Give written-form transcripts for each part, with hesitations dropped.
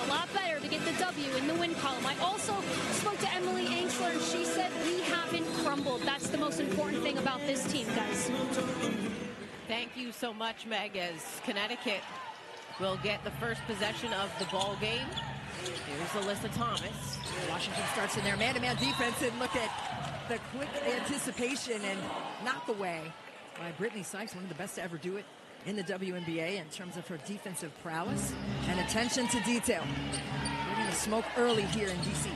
a lot better to get the W in the win column. I also spoke to Emily Ainsler, and she said we haven't crumbled. That's the most important thing about this team, guys. Thank you so much, Meg, as Connecticut will get the first possession of the ball game. Here's Alyssa Thomas. Washington starts in their man-to-man defense, and look at the quick anticipation and knock away by Brittany Sykes, one of the best to ever do it in the WNBA in terms of her defensive prowess and attention to detail. We're going to smoke early here in D.C.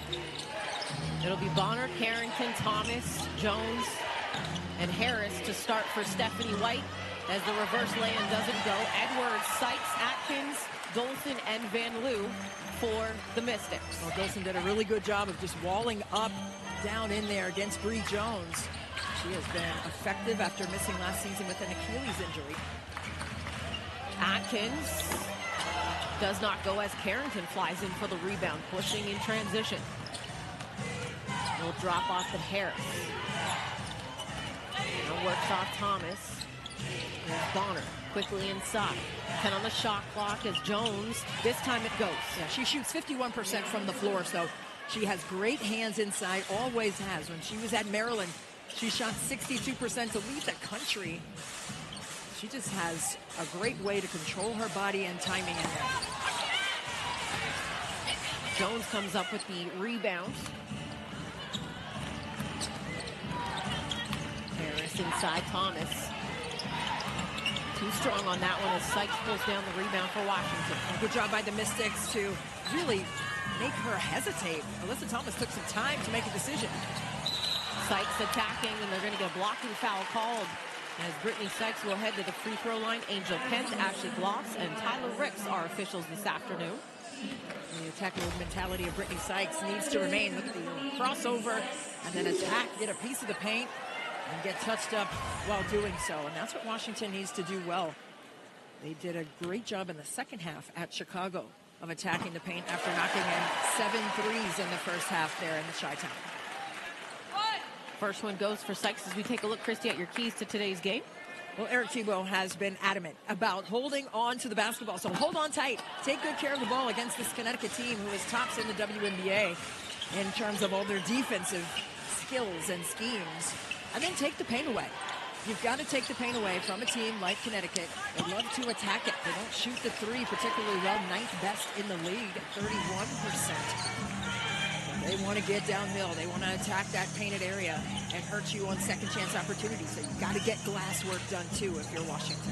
It'll be Bonner, Carrington, Thomas, Jones, and Harris to start for Stephanie White as the reverse lay-in doesn't go. Edwards, Sykes, Atkins, Dolson, and Van Loo for the Mystics. Well, Dolson did a really good job of just walling up down in there against Bree Jones. She has been effective after missing last season with an Achilles injury. Atkins does not go as Carrington flies in for the rebound, pushing in transition. Will drop off to Harris. Now works off Thomas. There's Bonner quickly inside. 10 on the shot clock as Jones. This time it goes. Yeah, she shoots 51% from the floor, so she has great hands inside, always has. When she was at Maryland, she shot 62% to lead the country. She just has a great way to control her body and timing in there. Jones comes up with the rebound. Harris inside Thomas. Too strong on that one as Sykes pulls down the rebound for Washington. Good job by the Mystics to really make her hesitate. Alyssa Thomas took some time to make a decision. Sykes attacking, and they're going to get a blocking foul called as Brittany Sykes will head to the free throw line. Angel Kent, Ashley Gloss, and Tyler Ricks are officials this afternoon. The attack mode mentality of Brittany Sykes needs to remain. Look at the crossover and then attack, get a piece of the paint, and get touched up while doing so. And that's what Washington needs to do well. They did a great job in the second half at Chicago of attacking the paint after knocking in 7 threes in the first half there in the Chi-Town. First one goes for Sykes as we take a look, Christy, at your keys to today's game. Well, Eric Thibault has been adamant about holding on to the basketball. So hold on tight. Take good care of the ball against this Connecticut team who is tops in the WNBA in terms of all their defensive skills and schemes. And then take the paint away. You've got to take the paint away from a team like Connecticut. They love to attack it. They don't shoot the three particularly well. 9th best in the league at 31%. They want to get downhill. They want to attack that painted area and hurt you on second chance opportunities. So you've got to get glass work done too if you're Washington.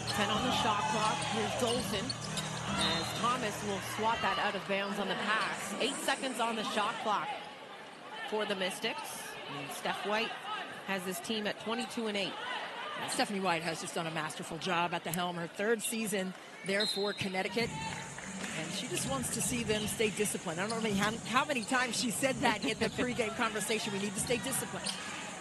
10 on the shot clock. Here's Dolson as Thomas will swat that out of bounds on the pass. 8 seconds on the shot clock for the Mystics. And Steph White has his team at 22-8. Stephanie White has just done a masterful job at the helm. Her 3rd season there for Connecticut. And she just wants to see them stay disciplined. I don't know how many times she said that in the pregame conversation. We need to stay disciplined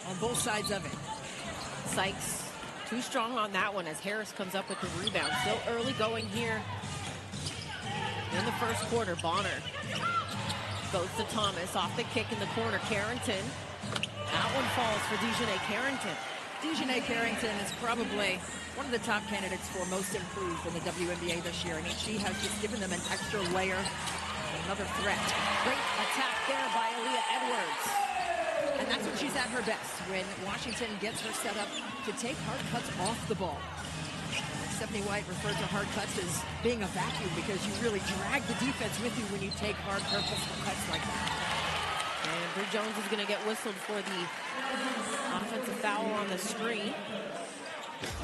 on both sides of it. Sykes too strong on that one as Harris comes up with the rebound. Still early going here in the first quarter. Bonner goes to Thomas off the kick in the corner. Carrington. That one falls for Dejanay Carrington. Dejanay Carrington is probably one of the top candidates for most improved in the WNBA this year. I mean, she has just given them an extra layer, another threat. Great attack there by Aaliyah Edwards. And that's when she's at her best, when Washington gets her set up to take hard cuts off the ball. Stephanie White referred to hard cuts as being a vacuum because you really drag the defense with you when you take hard purposeful cuts like that. And Bree Jones is going to get whistled for the offensive foul on the screen.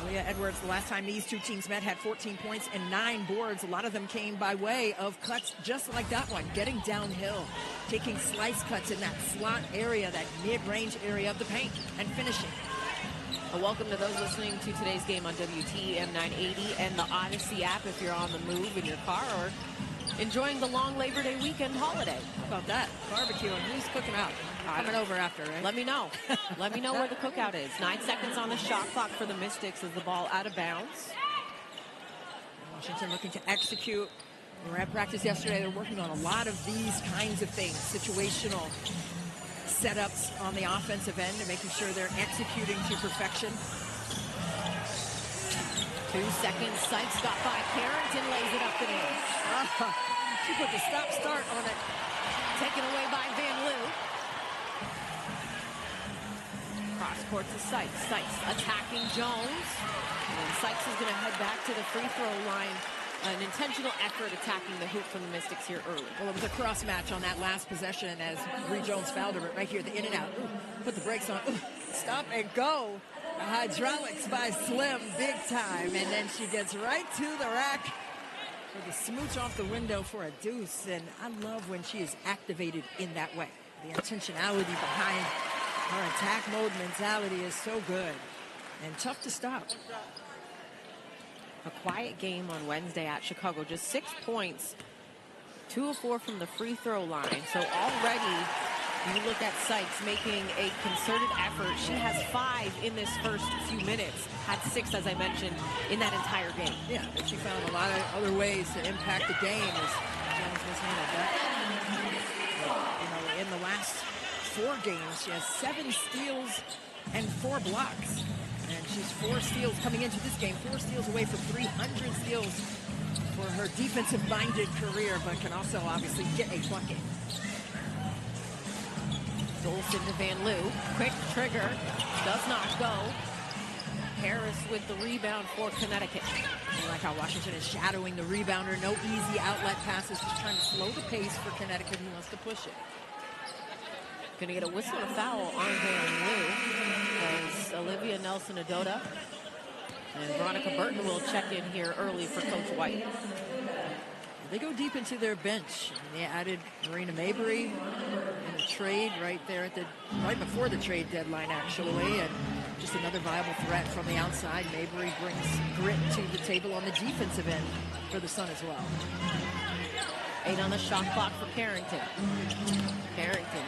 Aaliyah Edwards, the last time these two teams met, had 14 points and 9 boards. A lot of them came by way of cuts just like that one, getting downhill, taking slice cuts in that slot area, that mid-range area of the paint, and finishing. Well, welcome to those listening to today's game on WTM 980 and the Odyssey app if you're on the move in your car or enjoying the long Labor Day weekend holiday. How about that? Barbecuing. Who's cooking out? Coming over after, right? Let me know. Let me know where the cookout is. 9 seconds on the shot clock for the Mystics as the ball out of bounds. Washington looking to execute. We were at practice yesterday. They're working on a lot of these kinds of things, situational setups on the offensive end and making sure they're executing to perfection. 2 seconds. Sykes got by. Carrington lays it up and in. She put the stop-start on it. Taken away by Van Loo. Cross court to Sykes. Sykes attacking Jones. And Sykes is going to head back to the free throw line. An intentional effort attacking the hoop from the Mystics here early. Well, it was a cross match on that last possession as Bree Jones fouled her. But right here, the in and out. Ooh, put the brakes on. Ooh, stop and go. The hydraulics by Slim, big time. And then she gets right to the rack for the smooch off the window for a deuce. And I love when she is activated in that way. The intentionality behind her attack mode mentality is so good and tough to stop. A quiet game on Wednesday at Chicago. Just 6 points, 2 of 4 from the free throw line. So already, you look at Sykes making a concerted effort. She has 5 in this first few minutes. Had 6, as I mentioned, in that entire game. Yeah, but she found a lot of other ways to impact the game as Jones mishandled that. You know, in the last 4 games, she has 7 steals and 4 blocks. And she's 4 steals coming into this game, 4 steals away from 300 steals for her defensive-minded career, but can also obviously get a bucket. Dolson to Van Loo. Quick trigger. Does not go. Harris with the rebound for Connecticut. I like how Washington is shadowing the rebounder. No easy outlet passes. Just trying to slow the pace for Connecticut, who wants to push it. Going to get a whistle and a foul on Van Loo as Olivia Nelson-Ododa and Veronica Burton will check in here early for Coach White. They go deep into their bench. They added Marina Mabry in a trade right there at right before the trade deadline, actually, and just another viable threat from the outside. Mabry brings grit to the table on the defensive end for the Sun as well. 8 on the shot clock for Carrington. Carrington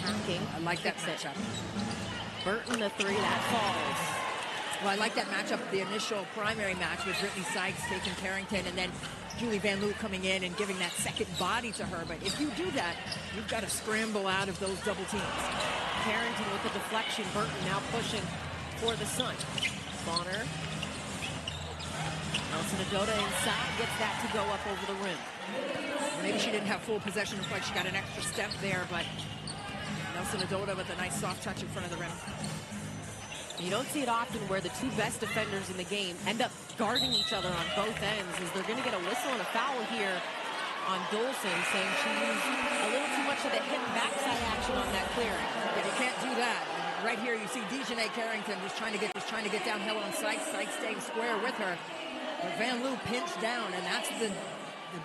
attacking. I like that matchup. Burton the 3, that falls. Well, I like that matchup, the initial primary match with Brittany Sykes taking Carrington and then Julie Van Loo coming in and giving that second body to her. But if you do that, you've got to scramble out of those double teams. Carrington with the deflection. Burton now pushing for the Sun. Bonner. Nelson-Ododa inside, gets that to go up over the rim. Maybe she didn't have full possession of play. She got an extra step there, but Nelson-Ododa with a nice soft touch in front of the rim. You don't see it often where the 2 best defenders in the game end up guarding each other on both ends, as they're going to get a whistle and a foul here on Dolson, saying she used a little too much of the hip backside action on that clearing. Yeah, you can't do that. And right here, you see Dejanay Carrington just trying to get downhill on Sykes. Sykes staying square with her. But Van Loo pinched down, and that's the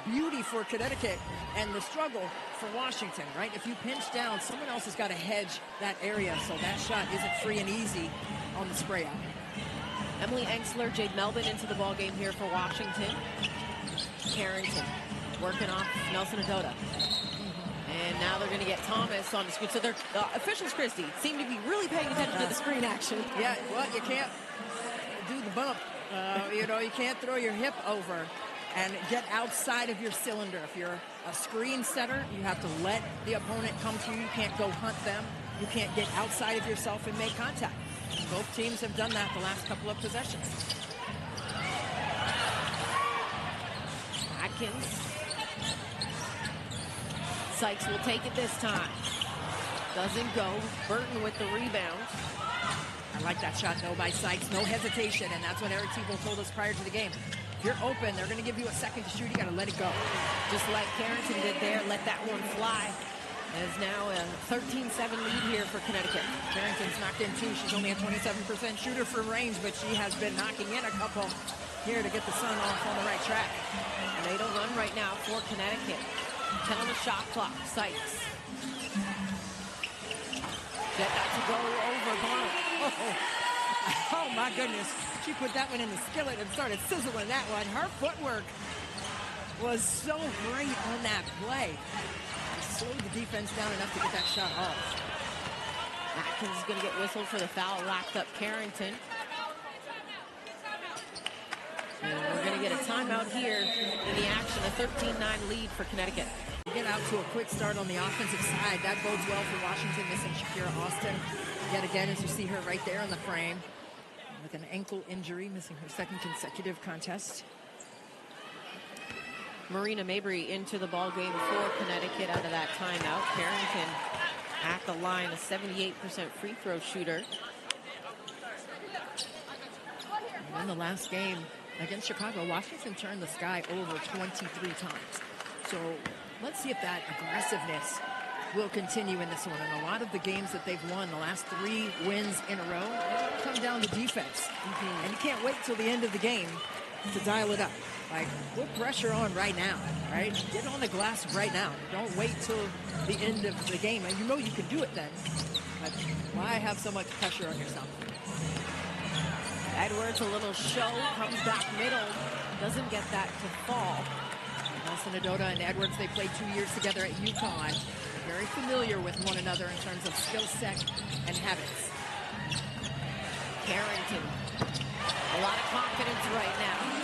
beauty for Connecticut and the struggle for Washington, right? If you pinch down, someone else has got to hedge that area, so that shot isn't free and easy on the spray out. Emily Ensler, Jade Melvin into the ball game here for Washington. Carrington working off Nelson-Ododa. And now they're going to get Thomas on the screen. So their officials, Christy, seem to be really paying attention to the screen action. Yeah, well, you can't do the bump. You know, you can't throw your hip over and get outside of your cylinder. If you're a screen setter, you have to let the opponent come to you. You can't go hunt them. You can't get outside of yourself and make contact. Both teams have done that the last couple of possessions. Atkins. Sykes will take it this time. Doesn't go. Burton with the rebound. I like that shot, though, by Sykes. No hesitation, and that's what Eric Thibault told us prior to the game. If you're open, they're going to give you a second to shoot. You got to let it go. Just like Carrington did there, let that one fly. As now a 13-7 lead here for Connecticut. Carrington's knocked in 2. She's only a 27% shooter from range, but she has been knocking in a couple here to get the Sun off on the right track. And 8 run right now for Connecticut. 10 on the shot clock. Sykes. Get that to go over Bonner. Oh, my goodness. She put that one in the skillet and started sizzling that one. Her footwork was so great on that play. She slowed the defense down enough to get that shot off. Atkins is going to get whistled for the foul. Locked up Carrington. And we're going to get a timeout here in the action. A 13-9 lead for Connecticut. Get out to a quick start on the offensive side. That bodes well for Washington, missing Shakira Austin. Yet again, as you see her right there in the frame, with an ankle injury, missing her second consecutive contest. Marina Mabry into the ball game for Connecticut out of that timeout. Carrington at the line, a 78% free throw shooter. And in the last game against Chicago, Washington turned the sky over 23 times. So let's see if that aggressiveness will continue in this one. And a lot of the games that they've won, the last 3 wins in a row, come down to defense. And you can't wait till the end of the game to dial it up. Like, put pressure on right now, right? Get on the glass right now. Don't wait till the end of the game. And you know you can do it then. But why have so much pressure on yourself? Edwards, a little show, comes back middle, doesn't get that to fall. Nelson Adota and Edwards, they played 2 years together at UConn. Very familiar with one another in terms of skill set and habits. Carrington, a lot of confidence right now.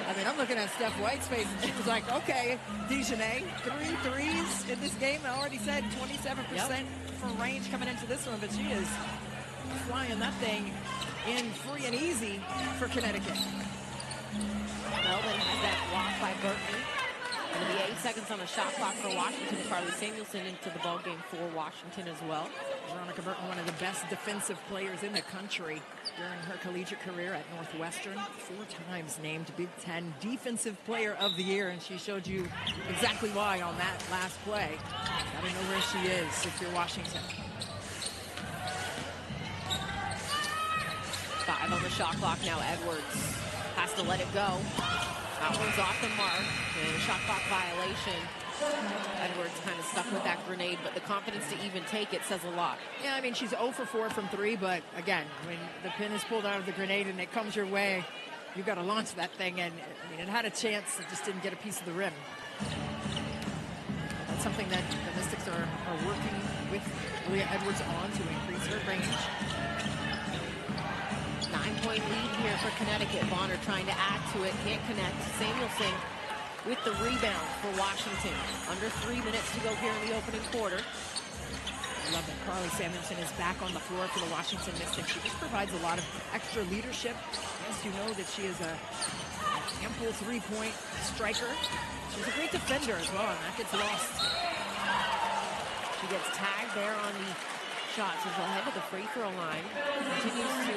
I mean, I'm looking at Steph White's face, and she was like, okay, Dejanay, 3 threes in this game. I already said 27% for range coming into this one, but she is flying that thing in free and easy for Connecticut. Melvin has that block by Burton. Going to be 8 seconds on the shot clock for Washington. Carly Samuelson into the ball game for Washington as well. Veronica Burton, one of the best defensive players in the country during her collegiate career at Northwestern. 4 times named Big Ten Defensive Player of the Year, and she showed you exactly why on that last play. Gotta know where she is if you're Washington. 5 on the shot clock now. Edwards has to let it go. That one's off the mark, and a shot clock violation. Edwards kind of stuck with that grenade, but the confidence to even take it says a lot. Yeah, I mean, she's 0 for 4 from 3, but again, when the pin is pulled out of the grenade and it comes your way, you got to launch that thing, and I mean, it had a chance, it just didn't get a piece of the rim. That's something that the Mystics are working with Leah Edwards on to increase her range. 9-point lead here for Connecticut. Bonner trying to add to it, can't connect. Samuelson with the rebound for Washington. Under 3 minutes to go here in the opening quarter. I love that Carly Samuelson is back on the floor for the Washington Mystics. She just provides a lot of extra leadership. Yes, you know that she is an ample 3-point striker. She's a great defender as well, and that gets lost. She gets tagged there on the shot. She's ahead of the free throw line. Continues to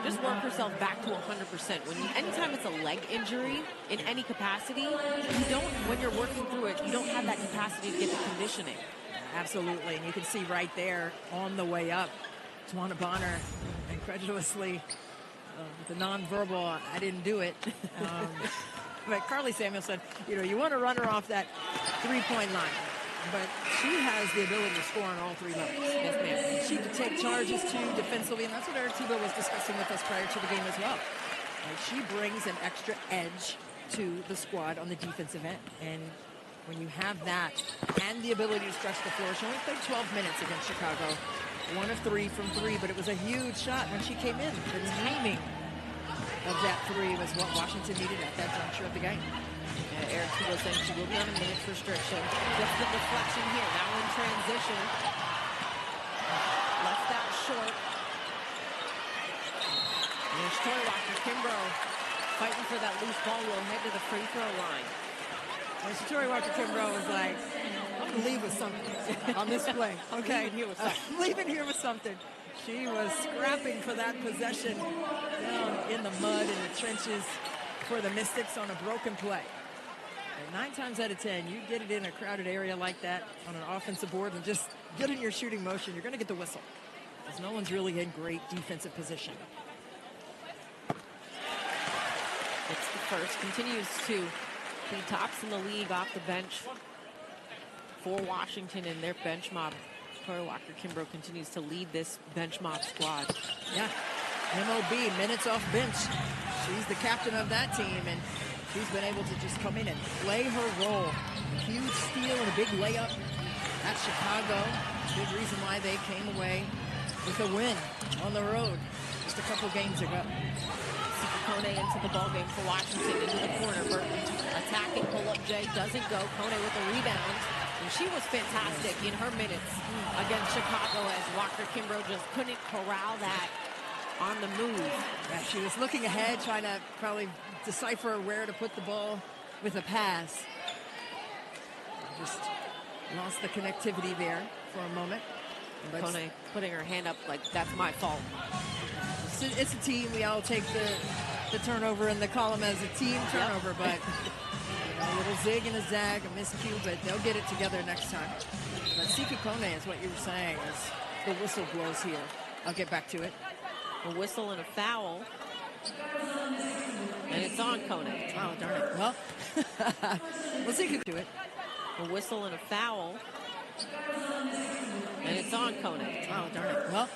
just work herself back to 100%. Anytime it's a leg injury in any capacity, when you're working through it, you don't have that capacity to get the conditioning. Absolutely, and you can see right there on the way up, Tawana Bonner incredulously, the nonverbal, I didn't do it. But Carly Samuelson, you want to run her off that 3-point line. But she has the ability to score on all 3 levels. Yes, ma'am. She can take charges too defensively, and that's what Eric Thibault was discussing with us prior to the game as well. She brings an extra edge to the squad on the defensive end. And when you have that and the ability to stretch the floor, she only played 12 minutes against Chicago. 1 of 3 from 3, but it was a huge shot when she came in. The timing of that 3 was what Washington needed at that juncture of the game. Eric Thibault saying she will be on a minutes restriction. Just the deflection here. Now in transition. Left that short. And Shatori Walker-Kimbrough fighting for that loose ball will head to the free throw line. And Shatori Walker-Kimbrough was like, I'm going to leave with something on this play. Okay, leaving here with something. She was scrapping for that possession down in the mud, in the trenches for the Mystics on a broken play. And 9 times out of 10, you get it in a crowded area like that on an offensive board and just get in your shooting motion, you're going to get the whistle. Because no one's really in great defensive position. It's the first. Continues to be tops in the league off the bench for Washington and their bench mob. Shatori Walker-Kimbrough continues to lead this bench mob squad. Yeah, MOB, minutes off bench. She's the captain of that team, and she's been able to just come in and play her role. A huge steal and a big layup at Chicago. Big reason why they came away with a win on the road just a couple games ago. Kone into the ball game for Washington, into the corner. Burton attacking, pull-up J, doesn't go. Kone with the rebound. And she was fantastic in her minutes against Chicago as Walker-Kimbrough just couldn't corral that on the move. Yeah, she was looking ahead, trying to probably decipher where to put the ball with a pass. Just lost the connectivity there for a moment. But Kone putting her hand up like, that's my fault. it's a team. We all take the turnover in the column as a team turnover, but a little zig and a zag, a miscue, but they'll get it together next time. But Sika Kone is what you were saying as the whistle blows here. I'll get back to it. A whistle and a foul. And it's on Kone. Oh, darn it. Well, we'll see who do it. A whistle and a foul. And it's on Kone. Oh, darn it. Well,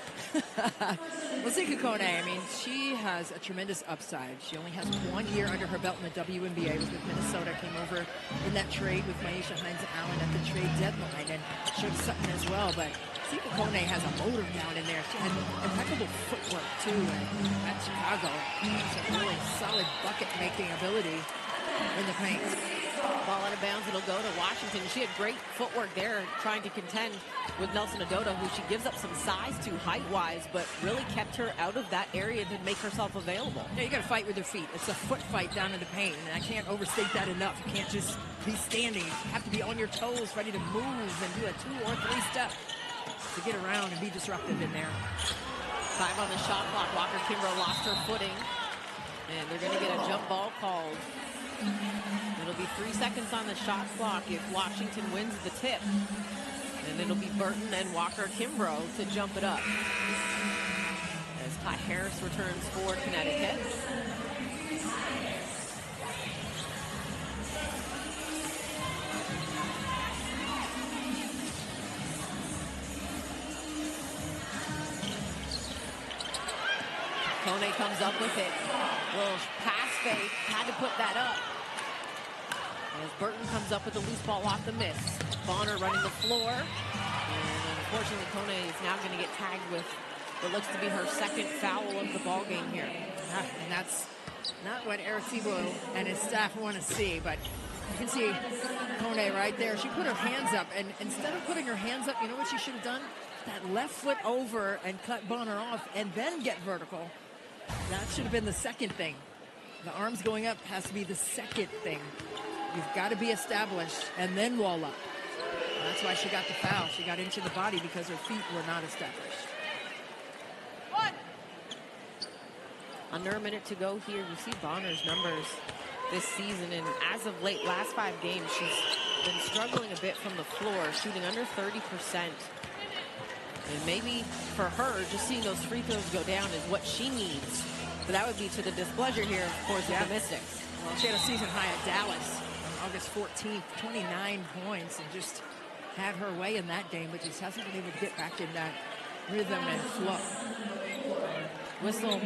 Washignton Kone, I mean, she has a tremendous upside. She only has 1 year under her belt in the WNBA. Was with Minnesota, came over in that trade with Maisha Hines-Allen at the trade deadline and showed something as well. But Washignton Kone has a motor down in there. She had impeccable footwork, too, at Chicago. Some really solid bucket-making ability in the paint. Ball out of bounds, it'll go to Washignton. She had great footwork there trying to contend with Nelson Adota, who she gives up some size to height-wise, but really kept her out of that area to make herself available. Yeah, you got to fight with your feet. It's a foot fight down in the paint, and I can't overstate that enough. You can't just be standing. You have to be on your toes, ready to move and do a 2 or 3 step to get around and be disruptive in there. 5 on the shot clock. Walker Kimbrough lost her footing, and they're going to get a jump ball called. It'll be 3 seconds on the shot clock if Washignton wins the tip. And it'll be Burton and Walker Kimbrough to jump it up. As Ty Harris returns for Connecticut. Kone comes up with it. Little pass fake, had to put that up. As Burton comes up with a loose ball off the miss. Bonner running the floor. And unfortunately, Kone is now going to get tagged with what looks to be her second foul of the ball game here. And that's not what Eric Thibault and his staff want to see, but you can see Kone right there. She put her hands up, and instead of putting her hands up, you know what she should have done? That left foot over and cut Bonner off and then get vertical. That should have been the second thing. The arms going up has to be the second thing. You've got to be established and then wall up. And that's why she got the foul. She got into the body because her feet were not established. Under a minute to go here. You see Bonner's numbers this season, and as of late, last 5 games, she's been struggling a bit from the floor, shooting under 30%. And maybe for her, just seeing those free throws go down is what she needs. But that would be to the displeasure here, of course, of the Mystics. Well, she had a season high at Dallas on August 14th, 29 points, and just had her way in that game, but just hasn't been able to get back in that rhythm and flow. Whistle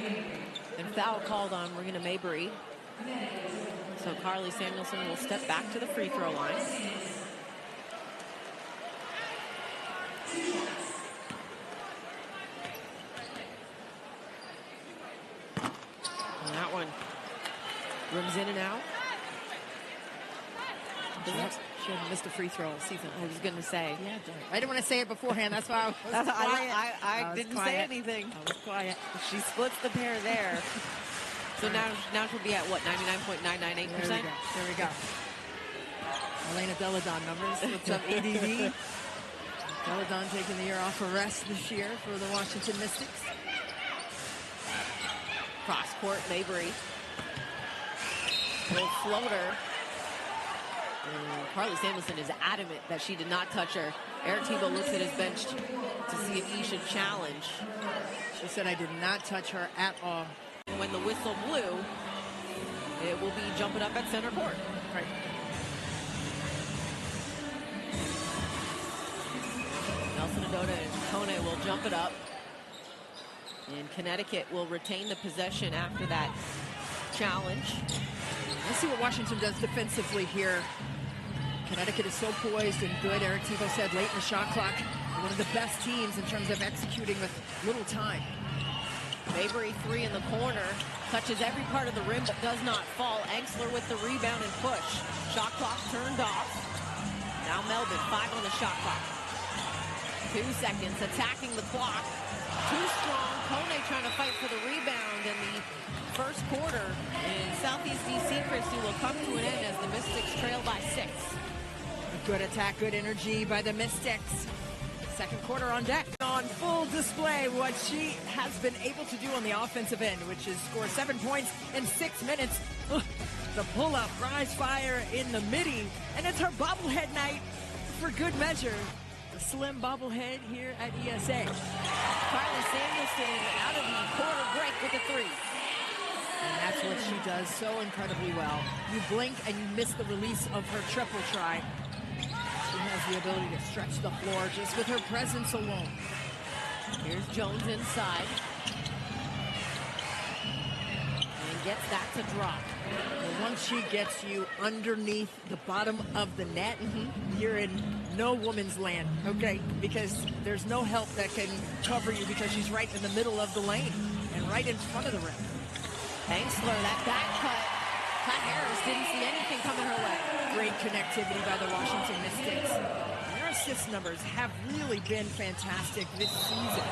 and foul called on Marina Mabry. So Carly Samuelson will step back to the free throw line. And that one rims in and out. She hasn't missed a free throw all season. I was going to say. Yeah, I didn't want to say it beforehand. That's why I was quiet. I didn't say anything. I was quiet. She splits the pair there. So now she'll be at what, 99.998%? There we go. Elena Deladon numbers. What's up, ADD? Deladon taking the year off for rest this year for the Washignton Mystics. Cross court, Mabry. Little floater. And Carly Samuelson is adamant that she did not touch her. Eric Thibault looks at his bench to see if he should challenge. She said, I did not touch her at all. When the whistle blew, it will be jumping up at center court. Right. Nelson Adota and Kone will jump it up. And Connecticut will retain the possession after that challenge. Let's see what Washignton does defensively here. Connecticut is so poised and good. Eric Thibault said late in the shot clock, one of the best teams in terms of executing with little time. Mabry 3 in the corner, touches every part of the rim but does not fall. Engsler with the rebound and push. Shot clock turned off. Now Melvin, 5 on the shot clock. 2 seconds, attacking the clock. Too strong. Kone trying to fight for the rebound in the first quarter in Southeast DC. Christy will come to an end as the Mystics trail by 6. Good attack, good energy by the Mystics. Second quarter on deck. On full display what she has been able to do on the offensive end, which is score 7 points in 6 minutes. The pull-up, rise fire in the midi, and it's her bobblehead night for good measure. The slim bobblehead here at ESA. Carly Samuelson out of the quarter break with a 3. And that's what she does so incredibly well. You blink and you miss the release of her triple try. She has the ability to stretch the floor just with her presence alone. Here's Jones inside. And gets that to drop. And once she gets you underneath the bottom of the net, you're in no woman's land, okay? Because there's no help that can cover you because she's right in the middle of the lane and right in front of the rim. Angsler, that back cut. Pat Harris didn't see anything coming her way. Great connectivity by the Washington Mystics. Their assist numbers have really been fantastic this season.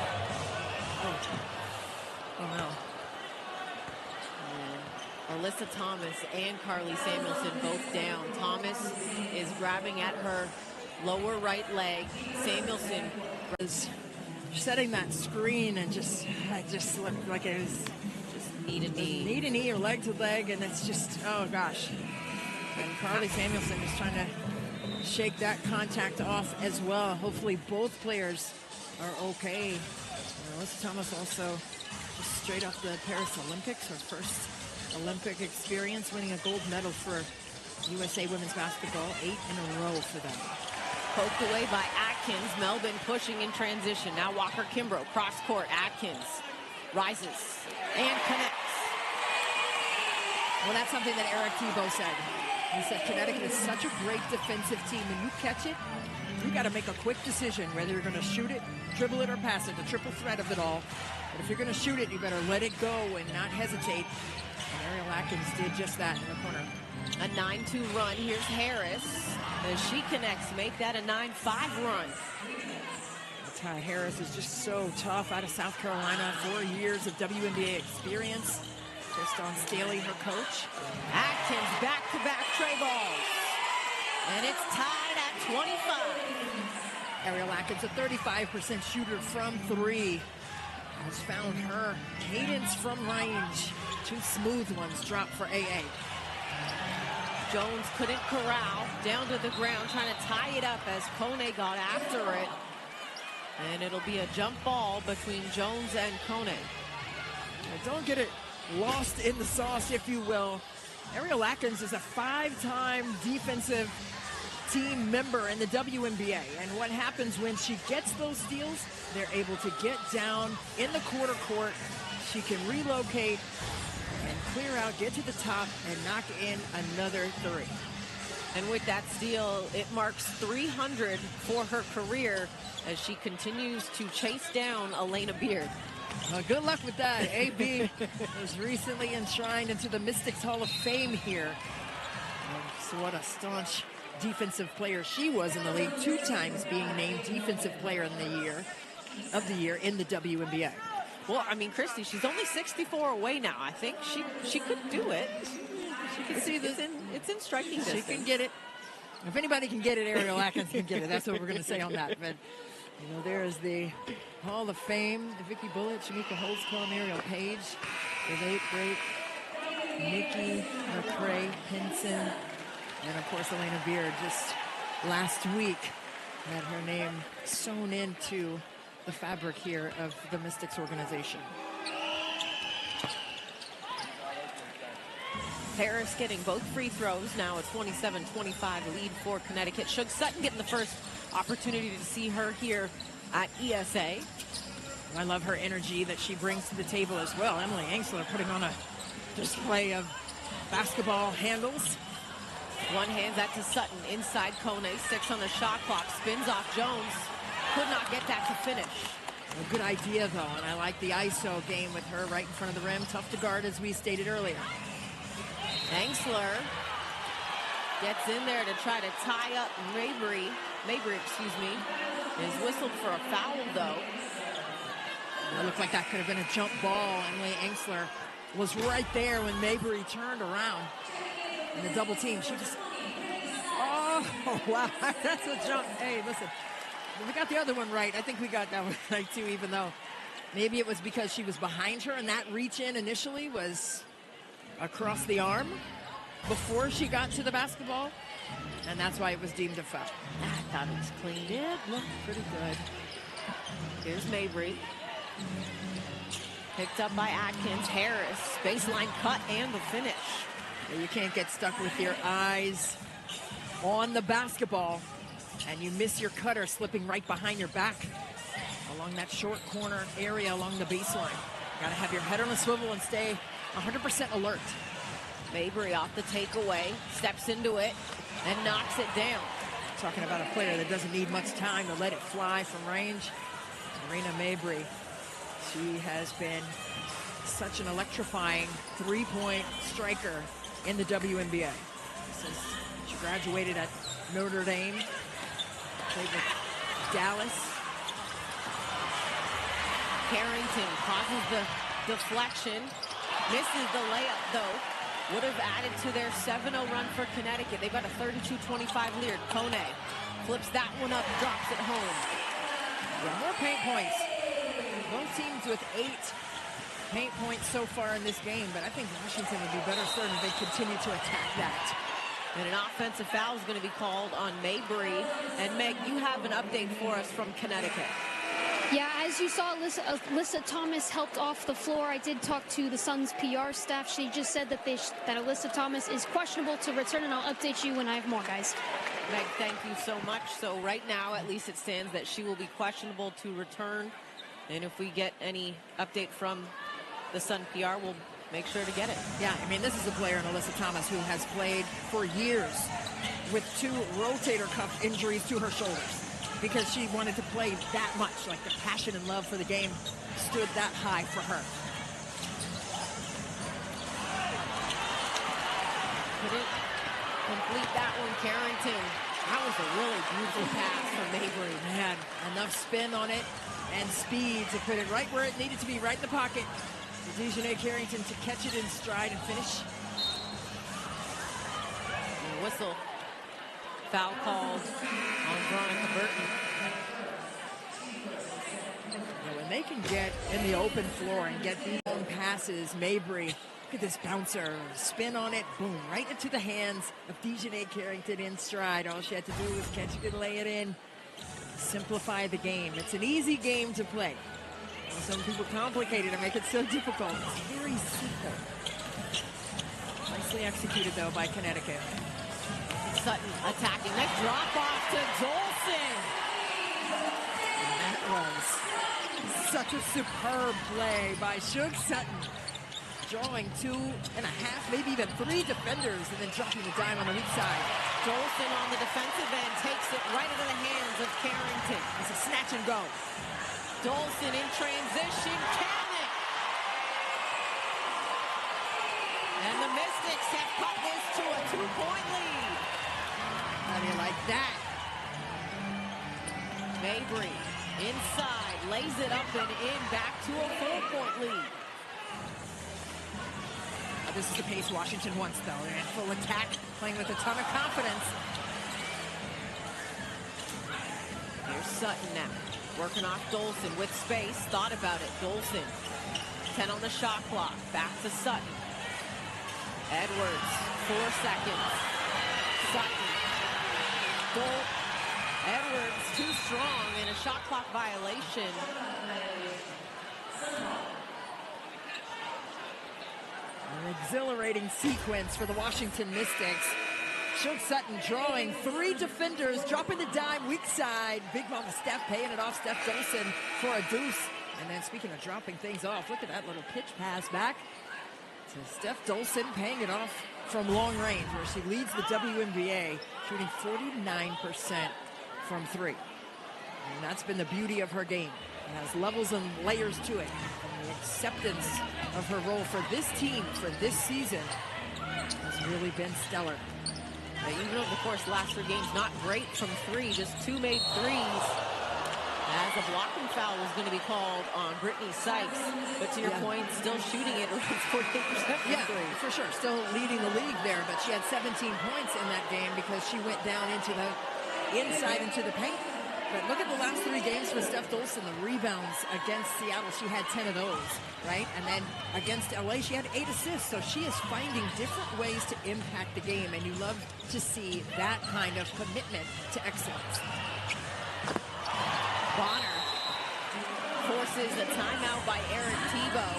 Oh no. And Alyssa Thomas and Carly Samuelson both down. Thomas is grabbing at her lower right leg. Samuelson was setting that screen and just looked like it was knee to knee. Knee to knee or leg to leg, and it's just, oh gosh. And Carly Samuelson is trying to shake that contact off as well. Hopefully both players are okay. Alyssa Thomas also just straight off the Paris Olympics, her first Olympic experience, winning a gold medal for USA women's basketball, 8 in a row for them. Poked away by Atkins. Melbourne pushing in transition. Now Walker Kimbrough, cross court. Atkins rises and connects. Well, that's something that Eric Thibault said. He said Connecticut is such a great defensive team. When you catch it, you got to make a quick decision whether you're going to shoot it, dribble it, or pass it. The triple threat of it all. But if you're going to shoot it, you better let it go and not hesitate. And Ariel Atkins did just that in the corner. A 9-2 run. Here's Harris. As she connects, make that a 9-5 run. Ty Harris is just so tough out of South Carolina. 4 years of WNBA experience. Kriston Staley, her coach. Atkins back-to-back tray balls. And it's tied at 25. Ariel Atkins, a 35% shooter from 3. Has found her cadence from range. 2 smooth ones dropped for AA. Jones couldn't corral. Down to the ground, trying to tie it up as Kone got after it. And it'll be a jump ball between Jones and Kone. Don't get it lost in the sauce, if you will. Ariel Atkins is a 5-time defensive team member in the WNBA. And what happens when she gets those steals, they're able to get down in the quarter court. She can relocate and clear out, get to the top, and knock in another 3. And with that steal, it marks 300 for her career as she continues to chase down Elena Beard. Well, good luck with that. AB was recently enshrined into the Mystics Hall of Fame here. So what a staunch defensive player she was in the league, 2 times being named Defensive Player of the Year in the WNBA. Well, I mean, Christy, she's only 64 away now. I think she could do it. She can see this. It's in striking distance. She can get it. If anybody can get it, Ariel Atkins can get it. That's what we're going to say on that. But you know, there is the Hall of Fame: Vicky Bullitt, Shamika Holtzclaw, Muriel Page, the late great Nikki McCrae Pinson, and of course Elena Beard. Just last week had her name sewn into the fabric here of the Mystics organization. Harris getting both free throws. Now a 27-25 lead for Connecticut. Shug Sutton getting the first opportunity to see her here at ESA. I love her energy that she brings to the table as well. Emily Angsler putting on a display of basketball handles. One hands that to Sutton. Inside Kone. 6 on the shot clock. Spins off Jones. Could not get that to finish. A good idea, though, and I like the ISO game with her right in front of the rim. Tough to guard, as we stated earlier. Angsler gets in there to try to tie up Mabry, is whistled for a foul, though. It looked like that could have been a jump ball. Emily Angsler was right there when Mabry turned around. And the double team, she just, oh, wow, that's a jump. Hey, listen, we got the other one right. I think we got that one right, too, even though maybe it was because she was behind her, and that reach in initially was across the arm before she got to the basketball, and that's why it was deemed a foul. I thought it was clean. It looked pretty good. Here's Mabry. Picked up by Atkins. Harris, baseline cut and the finish. You can't get stuck with your eyes on the basketball and you miss your cutter slipping right behind your back along that short corner area along the baseline. Got to have your head on a swivel and stay 100% alert. Mabry off the takeaway, steps into it and knocks it down. Talking about a player that doesn't need much time to let it fly from range. Marina Mabry, she has been such an electrifying three-point striker in the WNBA. Since she graduated at Notre Dame, played with Dallas. Carrington causes the deflection, misses the layup though. Would have added to their 7-0 run for Connecticut. They've got a 32-25 lead. Kone flips that one up, drops it home. Yeah, more paint points. Both teams with 8 paint points so far in this game, but I think Washington would be better served if they continue to attack that. And an offensive foul is going to be called on Mabry. And Meg, you have an update for us from Connecticut. Yeah, as you saw, Alyssa Thomas helped off the floor. I did talk to the Suns PR staff. She just said that that Alyssa Thomas is questionable to return, and I'll update you when I have more, guys. Meg, thank you so much. So right now, at least it stands that she will be questionable to return. And if we get any update from the Sun PR, we'll make sure to get it. Yeah, I mean, this is a player in Alyssa Thomas who has played for years with 2 rotator cuff injuries to her shoulders because she wanted to play that much. Like, the passion and love for the game stood that high for her. Couldn't complete that one, Carrington. That was a really beautiful pass from Mabry. Man, enough spin on it and speed to put it right where it needed to be, right in the pocket. DeJohnay Carrington to catch it in stride and finish. And whistle. Foul called on Veronica Burton. Yeah, when they can get in the open floor and get these long passes, Mabry, look at this bouncer, spin on it, boom, right into the hands of DeJohnay Carrington in stride. All she had to do was catch it and lay it in. Simplify the game. It's an easy game to play. Some people complicate it and make it so difficult. It's very simple. Nicely executed, though, by Connecticut. Sutton attacking. Nice drop off to Dolson. And that was such a superb play by Shug Sutton. Drawing 2.5, maybe even 3 defenders, and then dropping the dime on the weak side. Dolson on the defensive end takes it right into the hands of Carrington. It's a snatch and go. Dolson in transition, can it? And the Mystics have cut this to a 2-point lead. How do you like that? Mabry inside, lays it up and in, back to a 4-point lead. This is the pace Washington wants, though. They're in full attack, playing with a ton of confidence. Here's Sutton now. Working off Dolson with space. Thought about it. Dolson. 10 on the shot clock. Back to Sutton. Edwards. 4 seconds. Sutton. Edwards too strong and a shot clock violation. An exhilarating sequence for the Washington Mystics. Shug Sutton drawing 3 defenders, dropping the dime, weak side. Big Mama Steph paying it off Steph Dolson for a deuce. And then speaking of dropping things off, look at that little pitch pass back to Steph Dolson, paying it off from long range, where she leads the WNBA, shooting 49% from 3. And that's been the beauty of her game. It has levels and layers to it. And the acceptance of her role for this team, for this season, has really been stellar. Even though, of course, last 3 games not great from 3, just 2 made threes. As a blocking foul was going to be called on Brittany Sykes, but to your point, still shooting it around 48% from Yeah, three. for sure. Still leading the league there, but she had 17 points in that game because she went down into the inside into the paint. But look at the last 3 games for Steph Dolson, the rebounds against Seattle. She had 10 of those, right? And then against LA, she had 8 assists. So she is finding different ways to impact the game, and you love to see that kind of commitment to excellence. Bonner forces a timeout by Erin Tebow.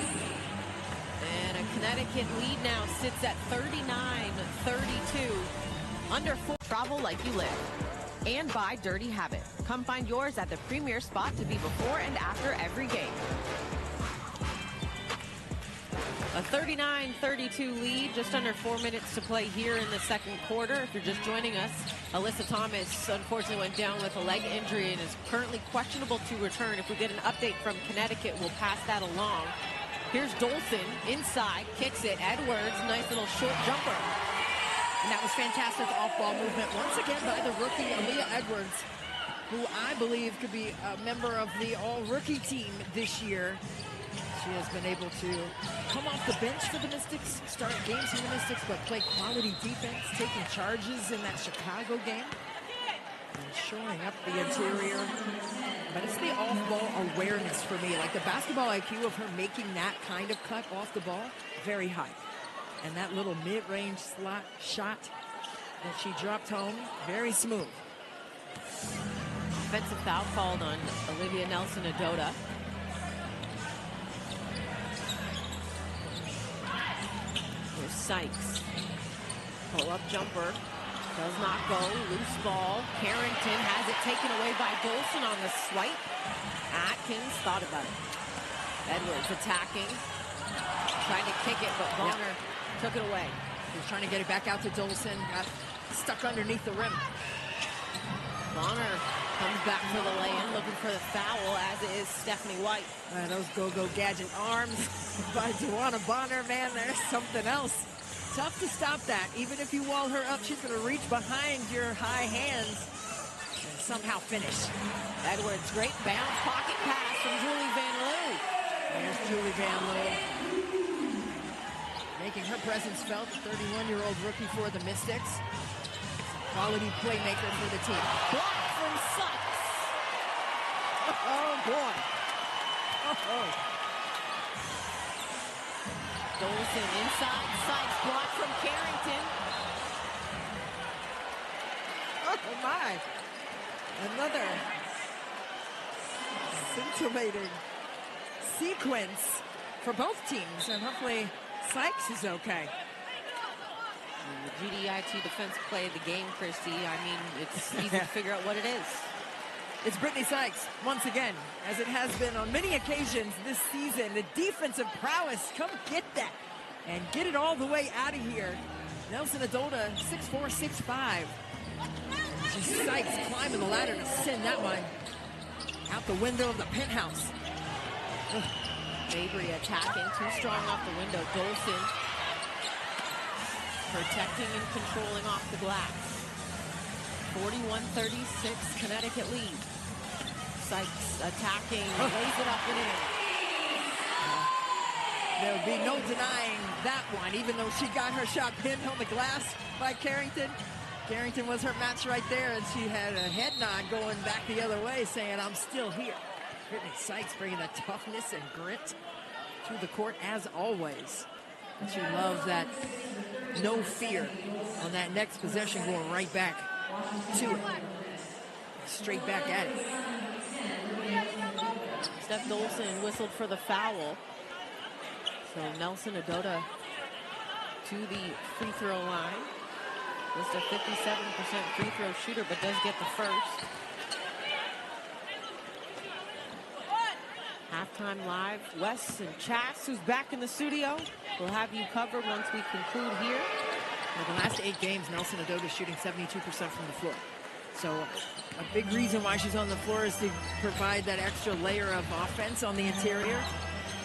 And a Connecticut lead now sits at 39-32. Under 4. Travel like you live. And by Dirty Habit. Come find yours at the premier spot to be before and after every game. A 39-32 lead, just under 4 minutes to play here in the second quarter. If you're just joining us, Alyssa Thomas unfortunately went down with a leg injury and is currently questionable to return. If we get an update from Connecticut, we'll pass that along. Here's Dolson inside, kicks it. Edwards, nice little short jumper. And that was fantastic off-ball movement once again by the rookie Aaliyah Edwards, who I believe could be a member of the all-rookie team this year. She has been able to come off the bench for the Mystics, start games for the Mystics, but play quality defense, taking charges in that Chicago game, and shoring up the interior. But it's the off-ball awareness for me, like the basketball IQ of her making that kind of cut off the ball, very high. And that little mid-range slot shot that she dropped home, very smooth. Offensive foul called on Olivia Nelson-Adota. Here's Sykes. Pull-up jumper. Does not go. Loose ball. Carrington has it taken away by Dolson on the swipe. Atkins thought about it. Edwards attacking. Trying to kick it, but Bonner took it away. He was trying to get it back out to Dolson. Got stuck underneath the rim. Bonner comes back for the lay-in, looking for the foul, as is Stephanie White. Those go-go gadget arms by Juana Bonner, man, there's something else. Tough to stop that. Even if you wall her up, she's going to reach behind your high hands and somehow finish. Edwards, great bounce, pocket pass from Julie Van Loo. There's Julie Van Loo, making her presence felt, the 31-year-old rookie for the Mystics. Quality playmaker for the team. Block from Sykes. Oh, boy. Oh. Dolson inside, Sykes, block from Carrington. Oh, my. Another scintillating sequence for both teams, and hopefully Sykes is okay. The GDIT defense play of the game, Christy. I mean, it's easy to figure out what it is. It's Brittany Sykes, once again, as it has been on many occasions this season. The defensive prowess, come get that and get it all the way out of here. Nelson-Adota, 6'4", 6'5". Just Sykes climbing the ladder to send that one out the window of the penthouse. Mabry attacking, too strong off the window. Dolson protecting and controlling off the glass. 41-36, Connecticut lead. Sykes attacking, lays it up and in. There would be no denying that one, even though she got her shot pinned on the glass by Carrington. Carrington was her match right there, and she had a head nod going back the other way, saying, I'm still here. Brittany Sykes bringing the toughness and grit to the court as always. And she loves that no fear on that next possession, going right back to it. Straight back at it. Steph Dolson whistled for the foul. So Nelson-Adota to the free throw line. Just a 57% free throw shooter, but does get the first. Halftime live. Wes and Chas, who's back in the studio, will have you covered once we conclude here. Well, the last 8 games, Nelson-Adota is shooting 72% from the floor. So a big reason why she's on the floor is to provide that extra layer of offense on the interior,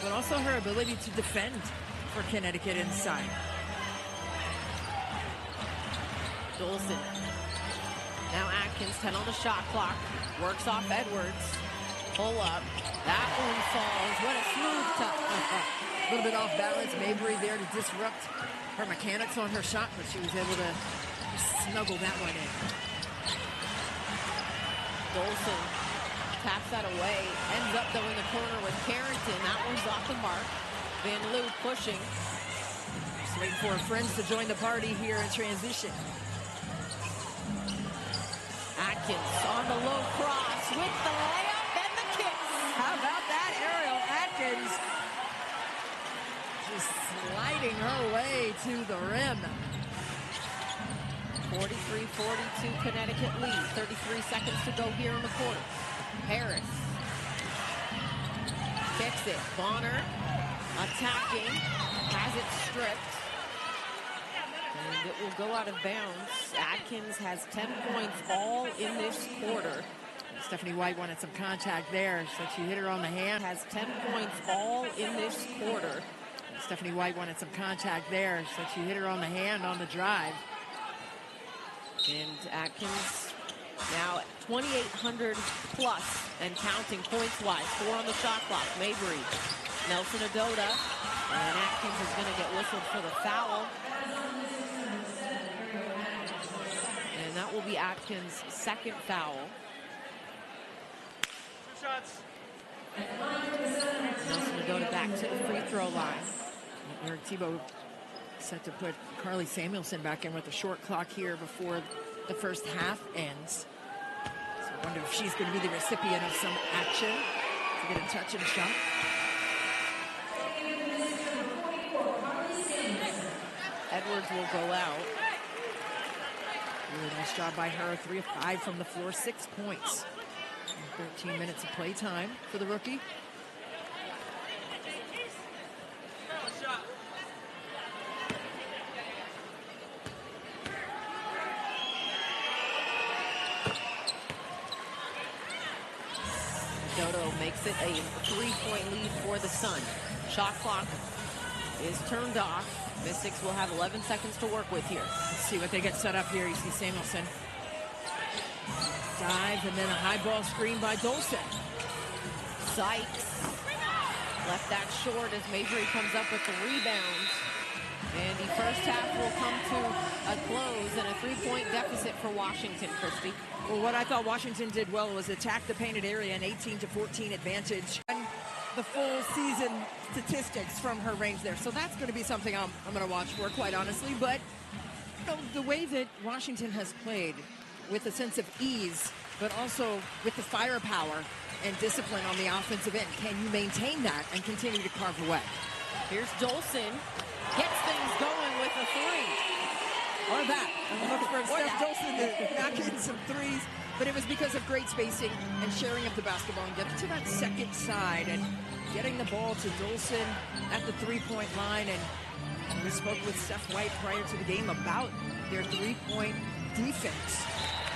but also her ability to defend for Connecticut inside. Dolson. Now Atkins, 10 on the shot clock. Works off Edwards. Pull up. That one falls. What a smooth touch. A little bit off balance. Mabry there to disrupt her mechanics on her shot, but she was able to snuggle that one in. Dolson taps that away. Ends up though in the corner with Carrington. That one's off the mark. Van Loo pushing. Just waiting for her friends to join the party here in transition. Atkins on the low cross with the layup and the kick. How about that, Ariel Atkins? Just sliding her way to the rim. 43-42 Connecticut lead. 33 seconds to go here in the quarter. Harris kicks it. Bonner attacking. Has it stripped. And it will go out of bounds. Atkins has 10 points all in this quarter. Stephanie White wanted some contact there, so she hit her on the hand. Has 10 points all in this quarter. Stephanie White wanted some contact there, so she hit her on the hand on the drive. And Atkins now 2,800 plus and counting points-wise. 4 on the shot clock. Mabry, Nelson Adota, and Atkins is going to get whistled for the foul. And that will be Atkins' second foul. 2 shots. Nelson Adota back to the free throw line. Eric Thibault set to put Carly Samuelson back in with a short clock here before the first half ends. So I wonder if she's going to be the recipient of some action to get a touch and a shot. Edwards will go out. Really nice job by her. 3 of 5 from the floor, 6 points. 13 minutes of play time for the rookie. Dodo makes it a 3-point lead for the Sun. Shot clock is turned off. Mystics will have 11 seconds to work with here. Let's see what they get set up here. You see Samuelson dive and then a high ball screen by Dolson. Sykes left that short as Mabry comes up with the rebound. And the first half will come to a close and a 3-point deficit for Washington, Christy. Well, what I thought Washington did well was attack the painted area, an 18-14 advantage. And the full season statistics from her range there. So that's going to be something I'm going to watch for, quite honestly. But you know, the way that Washington has played with a sense of ease, but also with the firepower and discipline on the offensive end, can you maintain that and continue to carve away? Here's Dolson. Gets things going with a 3. Or that. I'm looking for Steph Dolson to knock in some threes. But it was because of great spacing and sharing of the basketball and getting to that second side and getting the ball to Dolson at the 3-point line. And we spoke with Steph White prior to the game about their 3-point defense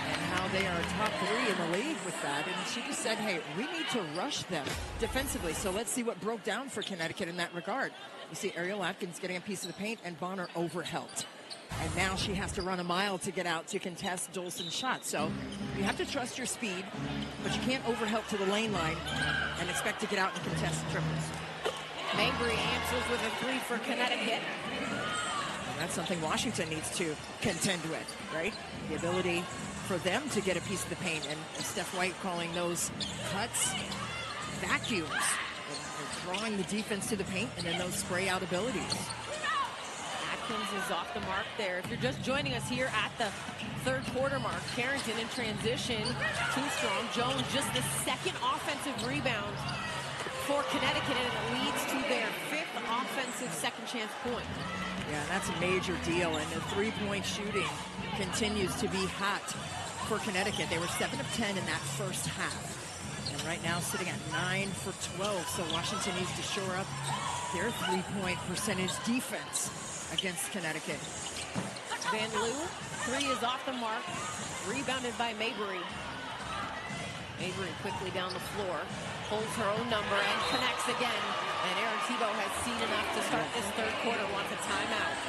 and how they are top 3 in the league with that. And she just said, hey, we need to rush them defensively. So let's see what broke down for Connecticut in that regard. You see Ariel Atkins getting a piece of the paint and Bonner overhelped. And now she has to run a mile to get out to contest Dolson's shot. So you have to trust your speed, but you can't overhelp to the lane line and expect to get out and contest triples. Mabry answers with a 3 for Connecticut. And that's something Washington needs to contend with, right? The ability for them to get a piece of the paint. And Steph White calling those cuts vacuums. And drawing the defense to the paint and then those spray out abilities. Atkins is off the mark there. If you're just joining us here at the third quarter mark, Carrington in transition, too strong. Jones just the second offensive rebound for Connecticut, and it leads to their 5th offensive second chance point. Yeah, that's a major deal, and the 3-point shooting continues to be hot for Connecticut. They were 7 of 10 in that first half, and right now sitting at 9 for 12, so Washington needs to shore up their 3-point percentage defense against Connecticut. Van Loo, 3 is off the mark, rebounded by Mabry. Mabry quickly down the floor, holds her own number and connects again. And Aaron Thibault has seen enough to start this third quarter, wants a timeout.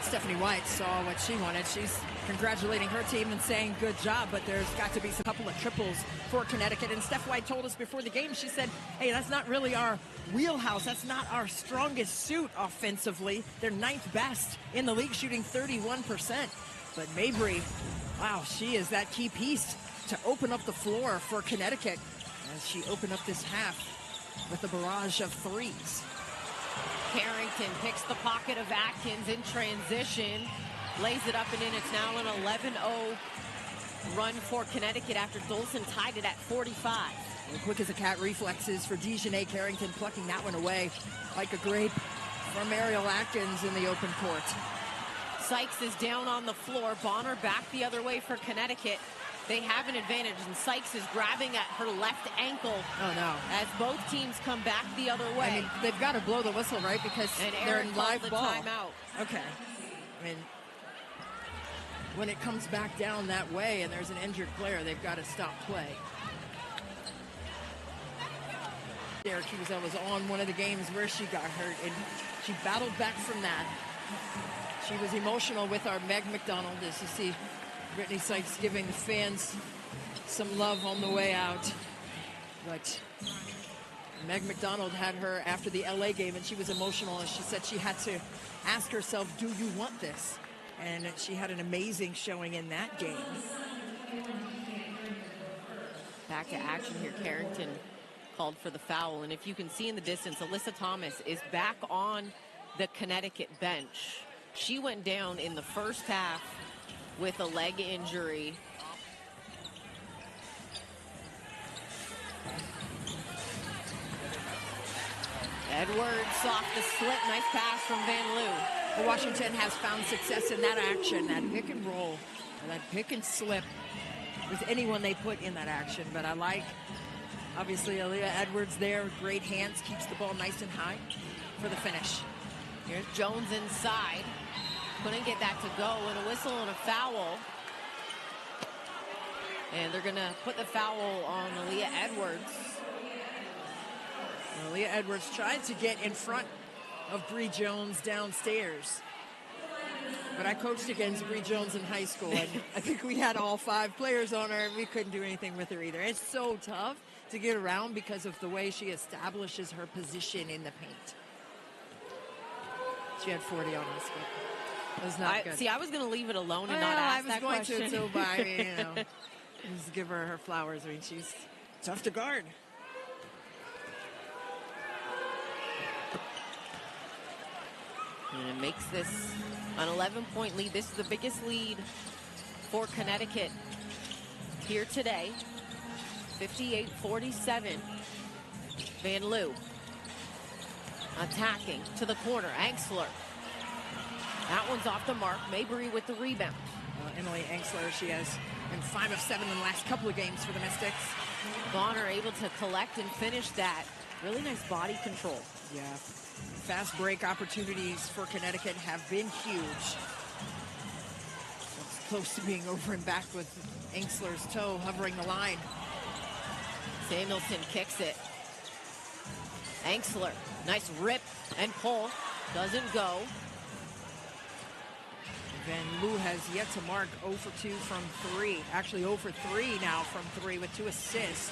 Stephanie White saw what she wanted. She's congratulating her team and saying good job, but there's got to be a couple of triples for Connecticut. And Steph White told us before the game, she said, hey, that's not really our wheelhouse. That's not our strongest suit offensively. They're 9th best in the league, shooting 31%. But Mabry, wow, she is that key piece to open up the floor for Connecticut as she opened up this half with a barrage of threes. Carrington picks the pocket of Atkins in transition, lays it up and in. It's now an 11-0 run for Connecticut after Dolson tied it at 45. And quick as a cat reflexes for Dejanay Carrington, plucking that one away like a grape from Ariel Atkins in the open court. Sykes is down on the floor. Bonner back the other way for Connecticut. They have an advantage, and Sykes is grabbing at her left ankle. Oh, no. As both teams come back the other way. I mean, they've got to blow the whistle, right? Because they're in live ball. Timeout. Okay. I mean, when it comes back down that way and there's an injured player, they've got to stop play. Syracuse was on one of the games where she got hurt, and she battled back from that. She was emotional with our Meg McDonald, as you see Brittany Sykes giving the fans some love on the way out. But Meg McDonald had her after the LA game, and she was emotional, and she said she had to ask herself, do you want this? And she had an amazing showing in that game. Back to action here. Carrington called for the foul, and if you can see in the distance, Alyssa Thomas is back on the Connecticut bench. She went down in the first half with a leg injury. Edwards off the slip. Nice pass from Van Loo. Well, Washington has found success in that action, that pick and roll, or that pick and slip with anyone they put in that action. But I like, obviously, Aaliyah Edwards there. Great hands, keeps the ball nice and high for the finish. Here's Jones inside. Couldn't get that to go, and a whistle and a foul. And they're going to put the foul on Aaliyah Edwards. Aaliyah Edwards tried to get in front of Bree Jones downstairs. But I coached against Bree Jones in high school, and I think we had all 5 players on her, and we couldn't do anything with her either. It's so tough to get around because of the way she establishes her position in the paint. She had 40 on us, but it was not good. See, I was going to leave it alone and not ask that question. I was going to, too, but I mean, you know, just give her flowers. I mean, she's tough to guard. And it makes this an 11-point lead. This is the biggest lead for Connecticut here today. 58-47. Van Loo attacking to the corner. Angsler. That one's off the mark. Mabry with the rebound. Emily Angsler, she has been 5 of 7 in the last couple of games for the Mystics. Bonner able to collect and finish that. Really nice body control. Yeah. Fast break opportunities for Connecticut have been huge. It's close to being over and back with Angsler's toe hovering the line. Samuelson kicks it. Angsler, nice rip and pull. Doesn't go. Van Loo has yet to mark 0 for 2 from 3. Actually 0 for 3 now from 3 with 2 assists.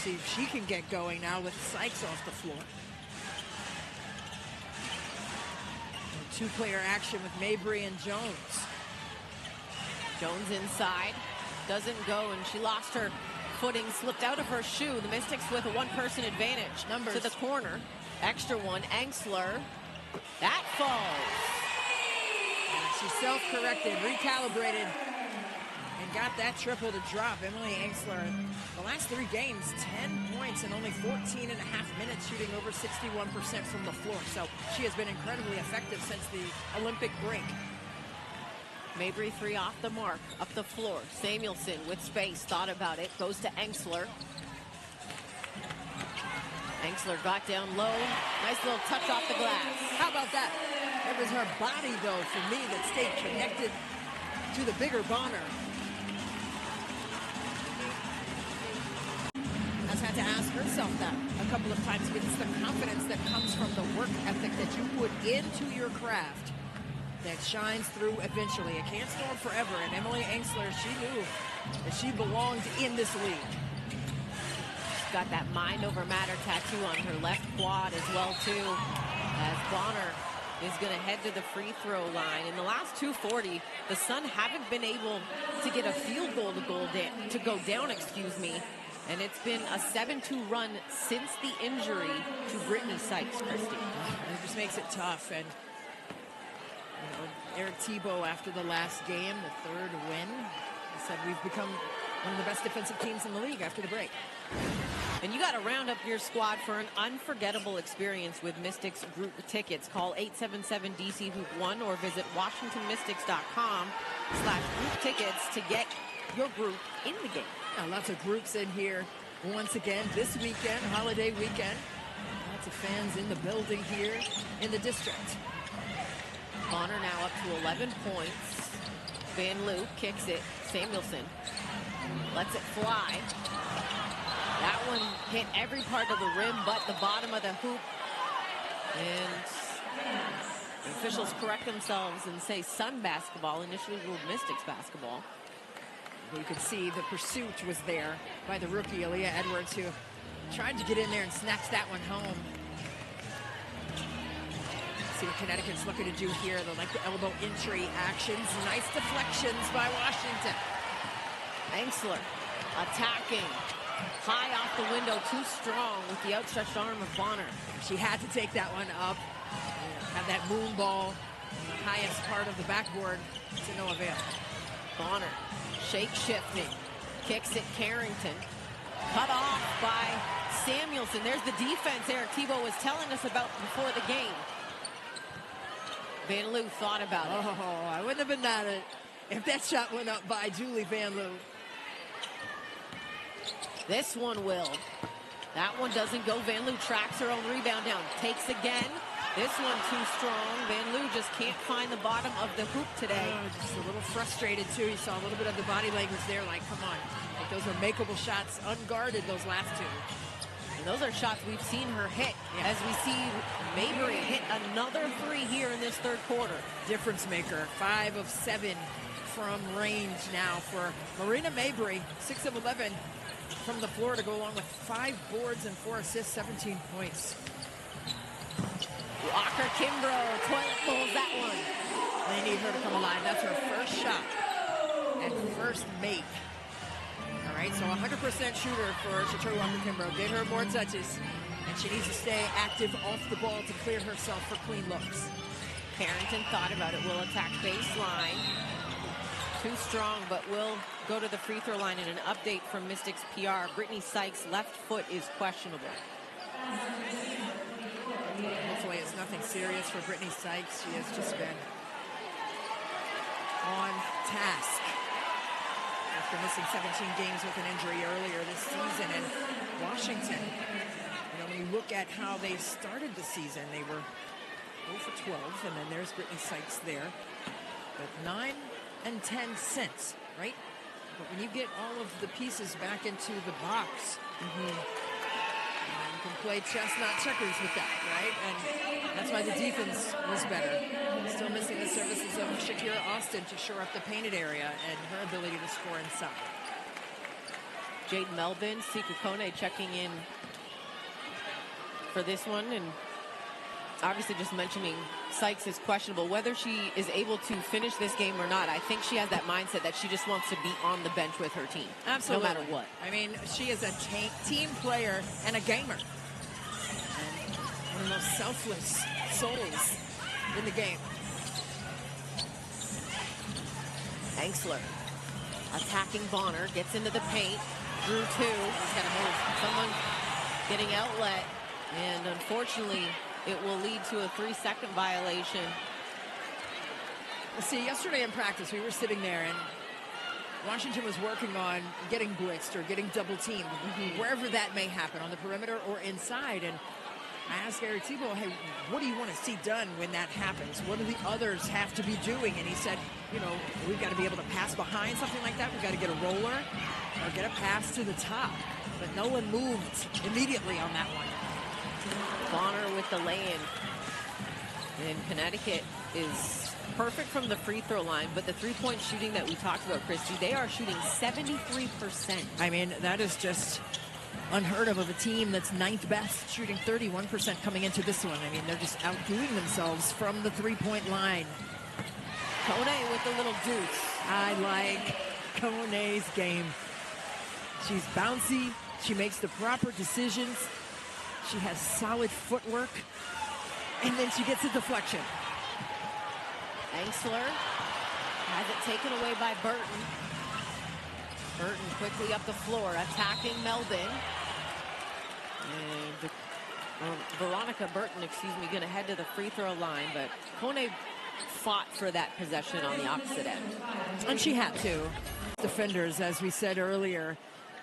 See if she can get going now with Sykes off the floor. Two-player action with Mabry and Jones. Jones inside. Doesn't go, and she lost her footing, slipped out of her shoe. The Mystics with a one-person advantage. Numbers. To the corner. Extra one. Angsler. That falls. She self-corrected, recalibrated, and got that triple to drop. Emily Angsler, the last 3 games, 10 points in only 14 and a half minutes, shooting over 61% from the floor. So she has been incredibly effective since the Olympic break. Mabry 3 off the mark, up the floor. Samuelson with space, thought about it, goes to Angsler. Angsler got down low. Nice little touch off the glass. How about that? It was her body, though, for me, that stayed connected to the bigger Bonner. Has had to ask herself that a couple of times, but it's the confidence that comes from the work ethic that you put into your craft. that shines through eventually. It can't storm forever, and Emily Angsler, she knew that she belonged in this league. She's got that mind over matter tattoo on her left quad as well, too, as Bonner is going to head to the free throw line. In the last 240, the Sun haven't been able to get a field goal to go down, and it's been a 7-2 run since the injury to Brittany Sykes, Christy. It just makes it tough. And you know, Eric Thibault, after the last game, the third win, he said we've become one of the best defensive teams in the league after the break. And you got to round up your squad for an unforgettable experience with Mystics group tickets. Call 877-DC-HOOP1 or visit WashingtonMystics.com/group tickets to get your group in the game. Now, lots of groups in here once again this weekend, holiday weekend. Lots of fans in the building here in the district. Bonner now up to 11 points. Van Loo kicks it. Samuelson lets it fly. That one hit every part of the rim but the bottom of the hoop. And the officials correct themselves and say Sun basketball, initially ruled Mystics basketball. You could see the pursuit was there by the rookie, Aaliyah Edwards, who tried to get in there and snatch that one home. See what Connecticut's looking to do here. They like the elbow entry actions. Nice deflections by Washington. Angsler attacking. High off the window, too strong with the outstretched arm of Bonner. She had to take that one up. Have that moon ball in the highest part of the backboard to no avail. Bonner shake shifting, kicks it Carrington. Cut off by Samuelson. There's the defense Eric Thibault was telling us about before the game. Van Loo thought about it. Oh, I wouldn't have been mad at it if that shot went up by Julie Van Loo. This one will. That one doesn't go. Van Loo tracks her own rebound down. Takes again. This one too strong. Van Loo just can't find the bottom of the hoop today. Oh, just a little frustrated, too. You saw a little bit of the body language there, like, come on. Like, those are makeable shots, unguarded, those last two. And those are shots we've seen her hit. Yeah. As we see Mabry hit another three here in this third quarter. Difference maker. 5 of 7 from range now for Marina Mabry. 6 of 11 from the floor to go along with 5 boards and 4 assists, 17 points. Walker Kimbrough toilet bowls that one. They need her to come alive. That's her first shot and first make. All right, so 100% shooter for Shatori Walker Kimbrough. Get her more touches, and she needs to stay active off the ball to clear herself for clean looks. Carrington thought about it. Will attack baseline. Too strong, but will go to the free throw line. And an update from Mystics PR. Brittany Sykes' left foot is questionable. Hopefully it's nothing serious for Brittany Sykes. She has just been on task after missing 17 games with an injury earlier this season. And Washington, you know, when you look at how they started the season, they were 0 for 12, and then there's Brittany Sykes there. But 9 and 10 since, right? But when you get all of the pieces back into the box, you can play chess, not checkers with that, right? And that's why the defense was better. Still missing the services of Shakira Austin to shore up the painted area and her ability to score inside. Jade Melvin, Sika Kone checking in for this one, and obviously just mentioning Sykes is questionable. Whether she is able to finish this game or not, I think she has that mindset that she just wants to be on the bench with her team. Absolutely. No matter what. I mean, she is a team player and a gamer. And one of the most selfless souls in the game. Angsler attacking Bonner, gets into the paint. Drew 2. He's got to move. Someone getting outlet, and unfortunately, it will lead to a 3-second violation. See, yesterday in practice, we were sitting there, and Washington was working on getting blitzed or getting double-teamed, wherever that may happen, on the perimeter or inside. And I asked Eric Thibault, hey, what do you want to see done when that happens? What do the others have to be doing? And he said, you know, we've got to be able to pass behind, something like that. We've got to get a roller or get a pass to the top. But no one moved immediately on that one. Bonner with the lay-in. And Connecticut is perfect from the free throw line, but the three-point shooting that we talked about, Christy, they are shooting 73%. I mean, that is just unheard of a team that's 9th best, shooting 31% coming into this one. I mean, they're just outdoing themselves from the three-point line. Kone with the little deuce. I like Kone's game. She's bouncy. She makes the proper decisions. She has solid footwork. And then she gets a deflection. Engsler has it taken away by Burton. Burton quickly up the floor, attacking Melvin. And Veronica Burton, going to head to the free throw line, but Kone fought for that possession on the opposite end. And she had to. Defenders, as we said earlier,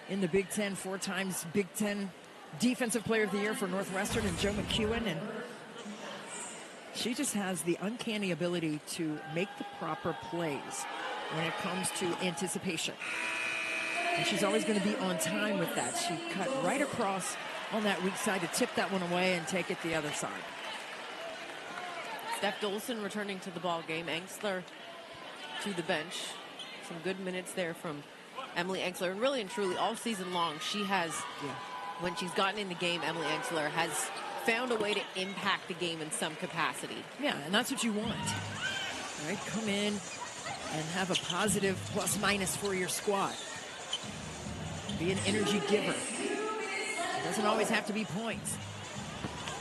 in the Big Ten, 4 times Big Ten Defensive Player of the Year for Northwestern, and Joe McEwen. And she just has the uncanny ability to make the proper plays when it comes to anticipation. And she's always going to be on time with that. She cut right across on that weak side to tip that one away and take it the other side. Steph Dolson returning to the ball game. Engsler to the bench. Some good minutes there from Emily Engsler. And really and truly, all season long, she has, when she's gotten in the game, Emily Engsler has found a way to impact the game in some capacity. Yeah, and that's what you want. Right? Come in and have a positive plus-minus for your squad. Be an energy giver. It doesn't always have to be points.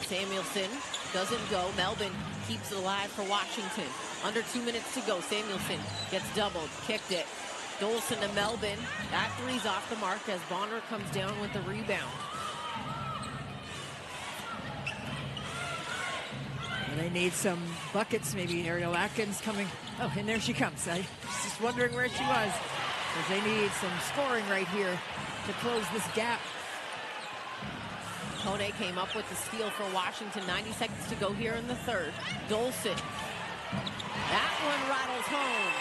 Samuelson doesn't go. Melvin keeps it alive for Washington. Under 2 minutes to go. Samuelson gets doubled, kicked it. Dolson to Melvin. That three's off the mark as Bonner comes down with the rebound. And they need some buckets. Maybe Ariel Atkins coming. Oh, and there she comes. I was just wondering where she was. Because they need some scoring right here to close this gap. Kone came up with the steal for Washington. 90 seconds to go here in the third. Dolson. That one rattles home.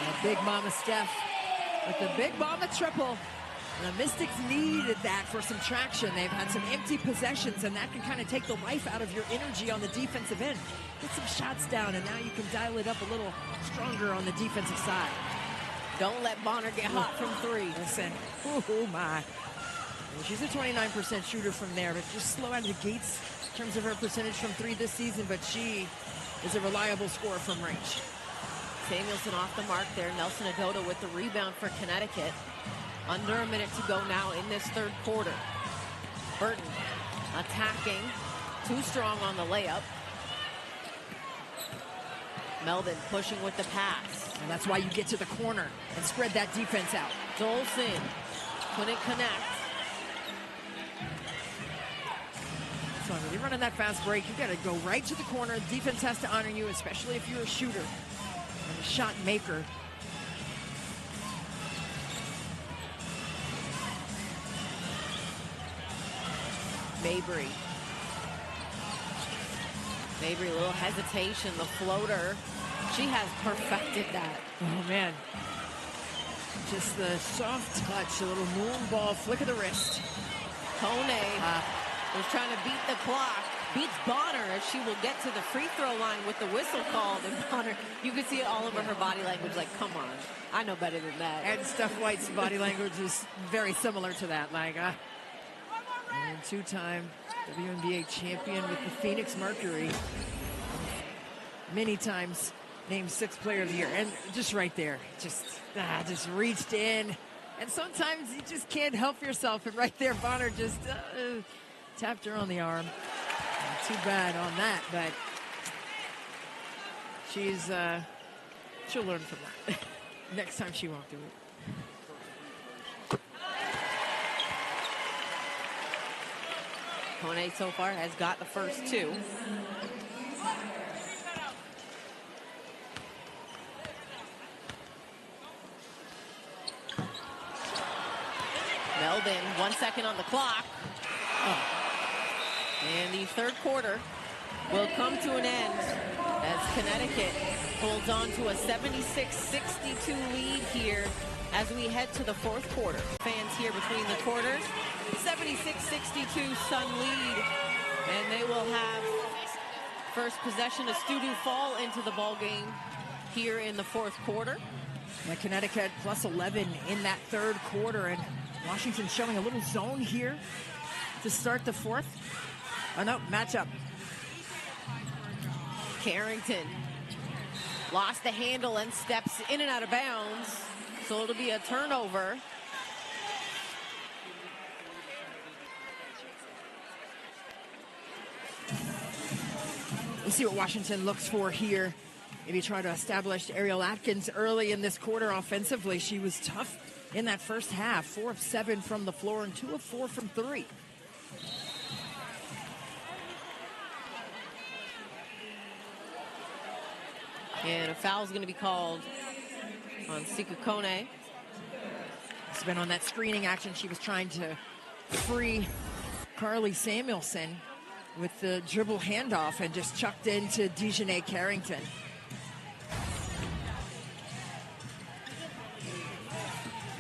And Big Mama Steph with the Big Mama triple. And the Mystics needed that for some traction. They've had some empty possessions, and that can kind of take the life out of your energy on the defensive end. Get some shots down, and now you can dial it up a little stronger on the defensive side. Don't let Bonner get hot from three. Listen, oh my. And she's a 29% shooter from there, but just slow out of the gates in terms of her percentage from three this season, but she is a reliable scorer from range. Samuelson off the mark there. Nelson Adoda with the rebound for Connecticut. Under a minute to go now in this third quarter. Burton attacking. Too strong on the layup. Melvin pushing with the pass. And that's why you get to the corner and spread that defense out. Dolson couldn't connect. So when you're running that fast break, you got to go right to the corner. Defense has to honor you, especially if you're a shooter and a shot maker. Mabry. Mabry, a little hesitation. The floater. She has perfected that. Oh, man. Just the soft touch, a little moon ball, flick of the wrist. Kone was trying to beat the clock. Beats Bonner as she will get to the free throw line with the whistle called. And Bonner, you can see it all over her body language, like, come on. I know better than that. And Steph White's body language is very similar to that. Like, and two-time WNBA champion with the Phoenix Mercury. Many times named 6th player of the year. And just right there, just reached in. And sometimes you just can't help yourself. And right there, Bonner just tapped her on the arm. Not too bad on that, but she'll learn from that. Next time she won't do it. Kone so far has got the first two. Melvin, 1 second on the clock. And the third quarter will come to an end as Connecticut holds on to a 76-62 lead here as we head to the fourth quarter. Fans here between the quarters. 76-62 Sun lead, and they will have First possession of Stu Fall into the ball game here in the fourth quarter. Yeah, Connecticut plus 11 in that third quarter, and Washington showing a little zone here to start the fourth. Oh no, matchup. Carrington lost the handle and steps in and out of bounds, so it'll be a turnover. Let's see what Washington looks for here. Maybe try to establish Ariel Atkins early in this quarter offensively. She was tough in that first half. 4 of 7 from the floor and 2 of 4 from 3. And a foul is going to be called on Sikukone. It's been on that screening action. She was trying to free Carly Samuelson with the dribble handoff and just chucked into Dejanay Carrington.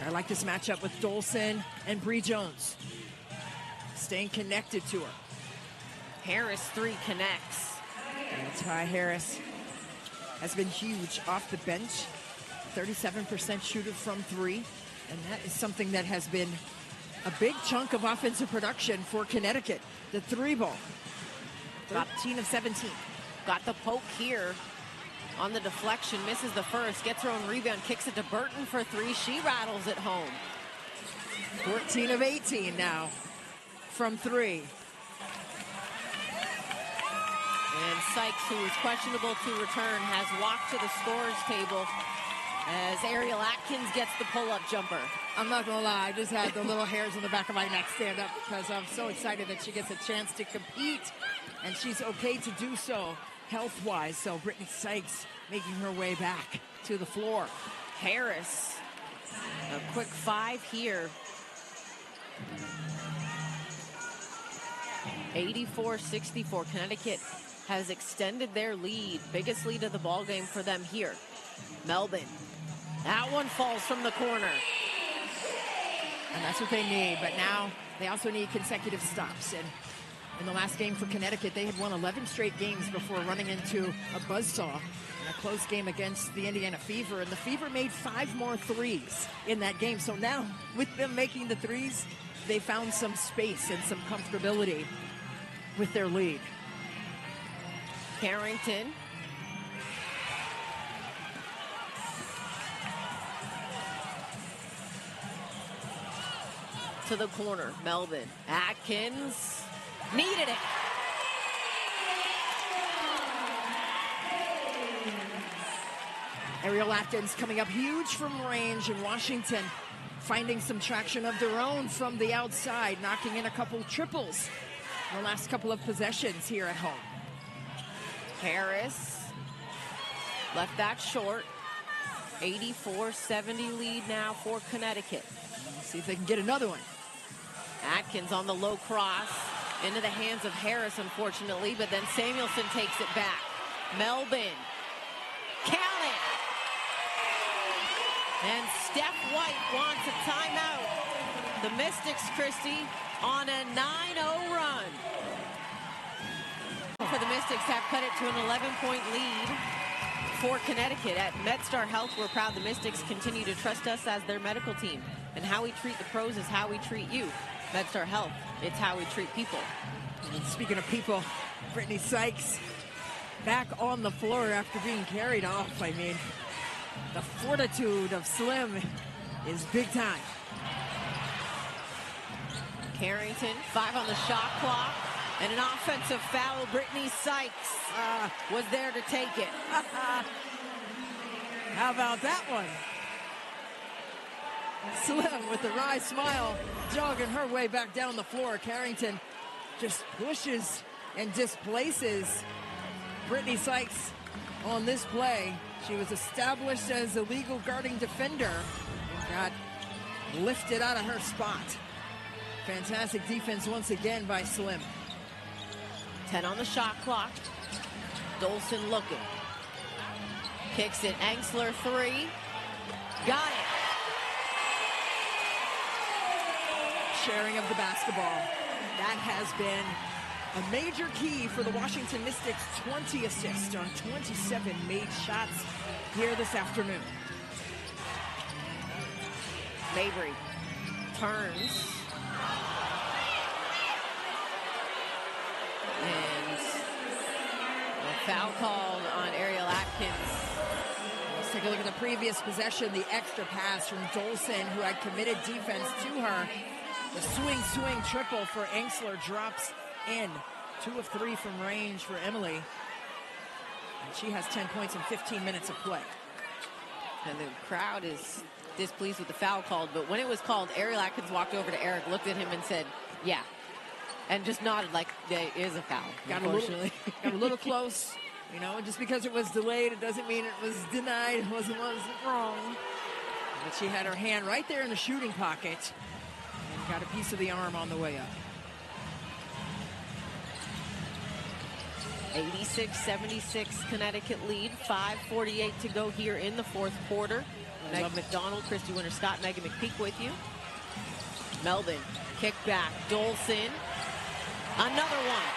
I like this matchup with Dolson and Bree Jones. Staying connected to her. Harris 3 connects. And Ty Harris has been huge off the bench. 37% shooter from 3. And that is something that has been a big chunk of offensive production for Connecticut. The 3 ball. 13 of 17. Got the poke here on the deflection. Misses the first. Gets her own rebound. Kicks it to Burton for 3. She rattles it home. 14 of 18 now from 3. And Sykes, who is questionable to return, has walked to the scorer's table as Ariel Atkins gets the pull-up jumper. I'm not gonna lie, I just had the little hairs on the back of my neck stand up because I'm so excited that she gets a chance to compete, and she's okay to do so health-wise. So Brittany Sykes making her way back to the floor. Harris, a quick 5 here. 84-64. Connecticut has extended their lead. Biggest lead of the ball game for them here. Melbourne. That one falls from the corner. And that's what they need. But now they also need consecutive stops. And in the last game for Connecticut, they had won 11 straight games before running into a buzzsaw in a close game against the Indiana Fever. And the Fever made 5 more threes in that game. So now with them making the threes, they found some space and some comfortability with their lead. Carrington. To the corner, Melvin. Atkins needed it. Ariel Atkins coming up huge from range, and Washington finding some traction of their own from the outside, knocking in a couple triples in the last couple of possessions here at home. Harris left that short. 84-70 lead now for Connecticut. Let's see if they can get another one. Atkins on the low cross into the hands of Harris, unfortunately, but then Samuelson takes it back. Melvin, count it. And Steph White wants a timeout. The Mystics, Christie, on a 9-0 run. For the Mystics have cut it to an 11-point lead for Connecticut. At MedStar Health, we're proud the Mystics continue to trust us as their medical team. And how we treat the pros is how we treat you. MedStar Health, it's how we treat people. And speaking of people, Brittany Sykes back on the floor after being carried off. I mean, the fortitude of Slim is big time. Carrington, 5 on the shot clock, and an offensive foul. Brittany Sykes was there to take it. How about that one? Slim with the wry smile, jogging her way back down the floor. Carrington just pushes and displaces Brittany Sykes on this play. She was established as a legal guarding defender and got lifted out of her spot. Fantastic defense once again by Slim. 10 on the shot clock. Dolson looking. Kicks it. Engsler 3. Got it. Sharing of the basketball. That has been a major key for the Washington Mystics. 20 assists on 27 made shots here this afternoon. Mabry turns. And a foul called on Ariel Atkins. Let's take a look at the previous possession, the extra pass from Dolson, who had committed defense to her. The swing triple for Engsler drops in. 2 of 3 from range for Emily. And she has 10 points in 15 minutes of play. And the crowd is displeased with the foul called, but when it was called, Ariel Atkins walked over to Eric, looked at him and said, yeah, and just nodded like there is a foul. Got a little close. You know, just because it was delayed, it doesn't mean it was denied. It wasn't wrong. But she had her hand right there in the shooting pocket and got a piece of the arm on the way up. 86-76 Connecticut lead. 5:48 to go here in the fourth quarter. Meg McDonald, Christy Winter-Scott, Megan McPeak with you. Melvin, kick back. Dolson. Another one.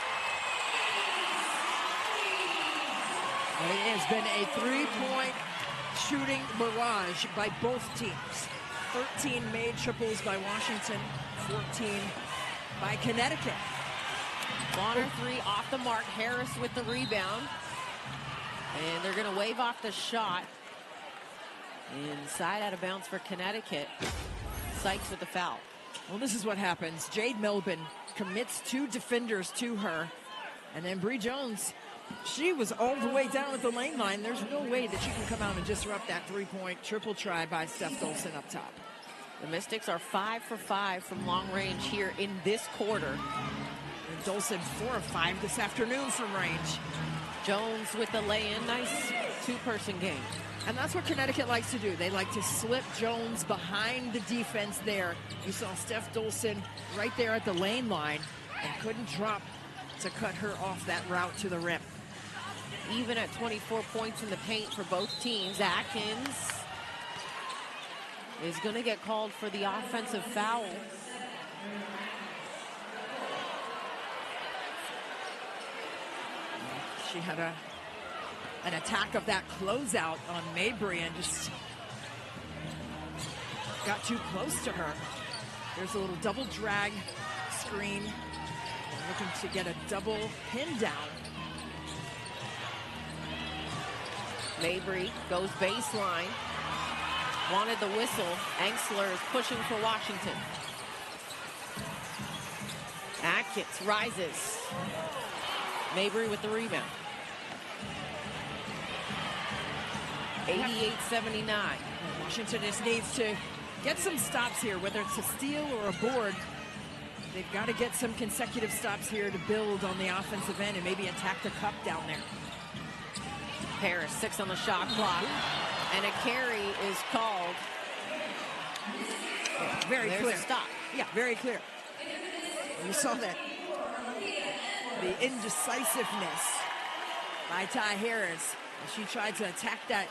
It has been a 3-point shooting barrage by both teams. 13 made triples by Washington, 14 by Connecticut. Bonner 3 off the mark. Harris with the rebound. And they're going to wave off the shot. Inside out of bounds for Connecticut. Sykes with the foul. Well, this is what happens. Jade Melvin commits 2 defenders to her. And then Bree Jones, she was all the way down at the lane line. There's no way that she can come out and disrupt that 3-point triple try by Steph Dolson up top. The Mystics are 5 for 5 from long range here in this quarter. And Dolson 4 of 5 this afternoon from range. Jones with the lay-in. Nice 2-person game. And that's what Connecticut likes to do. They like to slip Jones behind the defense there. You saw Steph Dolson right there at the lane line and couldn't drop to cut her off that route to the rim. Even at 24 points in the paint for both teams, Atkins is going to get called for the offensive foul. She had an attack of that closeout on Mabry and just got too close to her. There's a little double drag screen. Looking to get a double pin down. Mabry goes baseline. Wanted the whistle. Engsler is pushing for Washington. Atkins rises. Mabry with the rebound. 88-79. Washington just needs to get some stops here, whether it's a steal or a board. They've got to get some consecutive stops here to build on the offensive end and maybe attack the cup down there. Harris, 6 on the shot clock, and a carry is called. Yeah, very There's clear. A stop. Yeah, very clear. You saw that. The indecisiveness by Ty Harris. She tried to attack that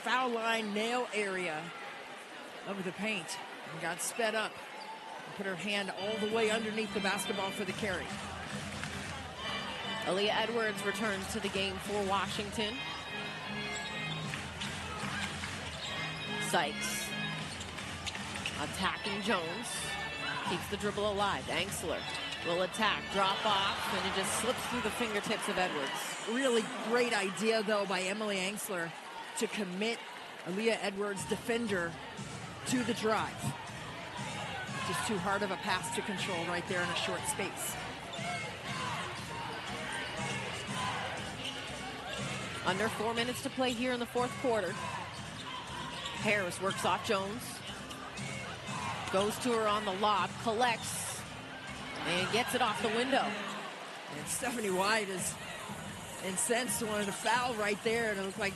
foul line nail area of the paint and got sped up and put her hand all the way underneath the basketball for the carry. Aaliyah Edwards returns to the game for Washington. Sykes attacking Jones. Keeps the dribble alive. Engsler will attack, drop off, and it just slips through the fingertips of Edwards. Really great idea, though, by Emily Engsler to commit Aaliyah Edwards' defender to the drive. Just too hard of a pass to control right there in a short space. Under 4 minutes to play here in the fourth quarter. Harris works off Jones. Goes to her on the lob, collects, and gets it off the window. And Stephanie White is incensed, wanted to foul right there, and it looked like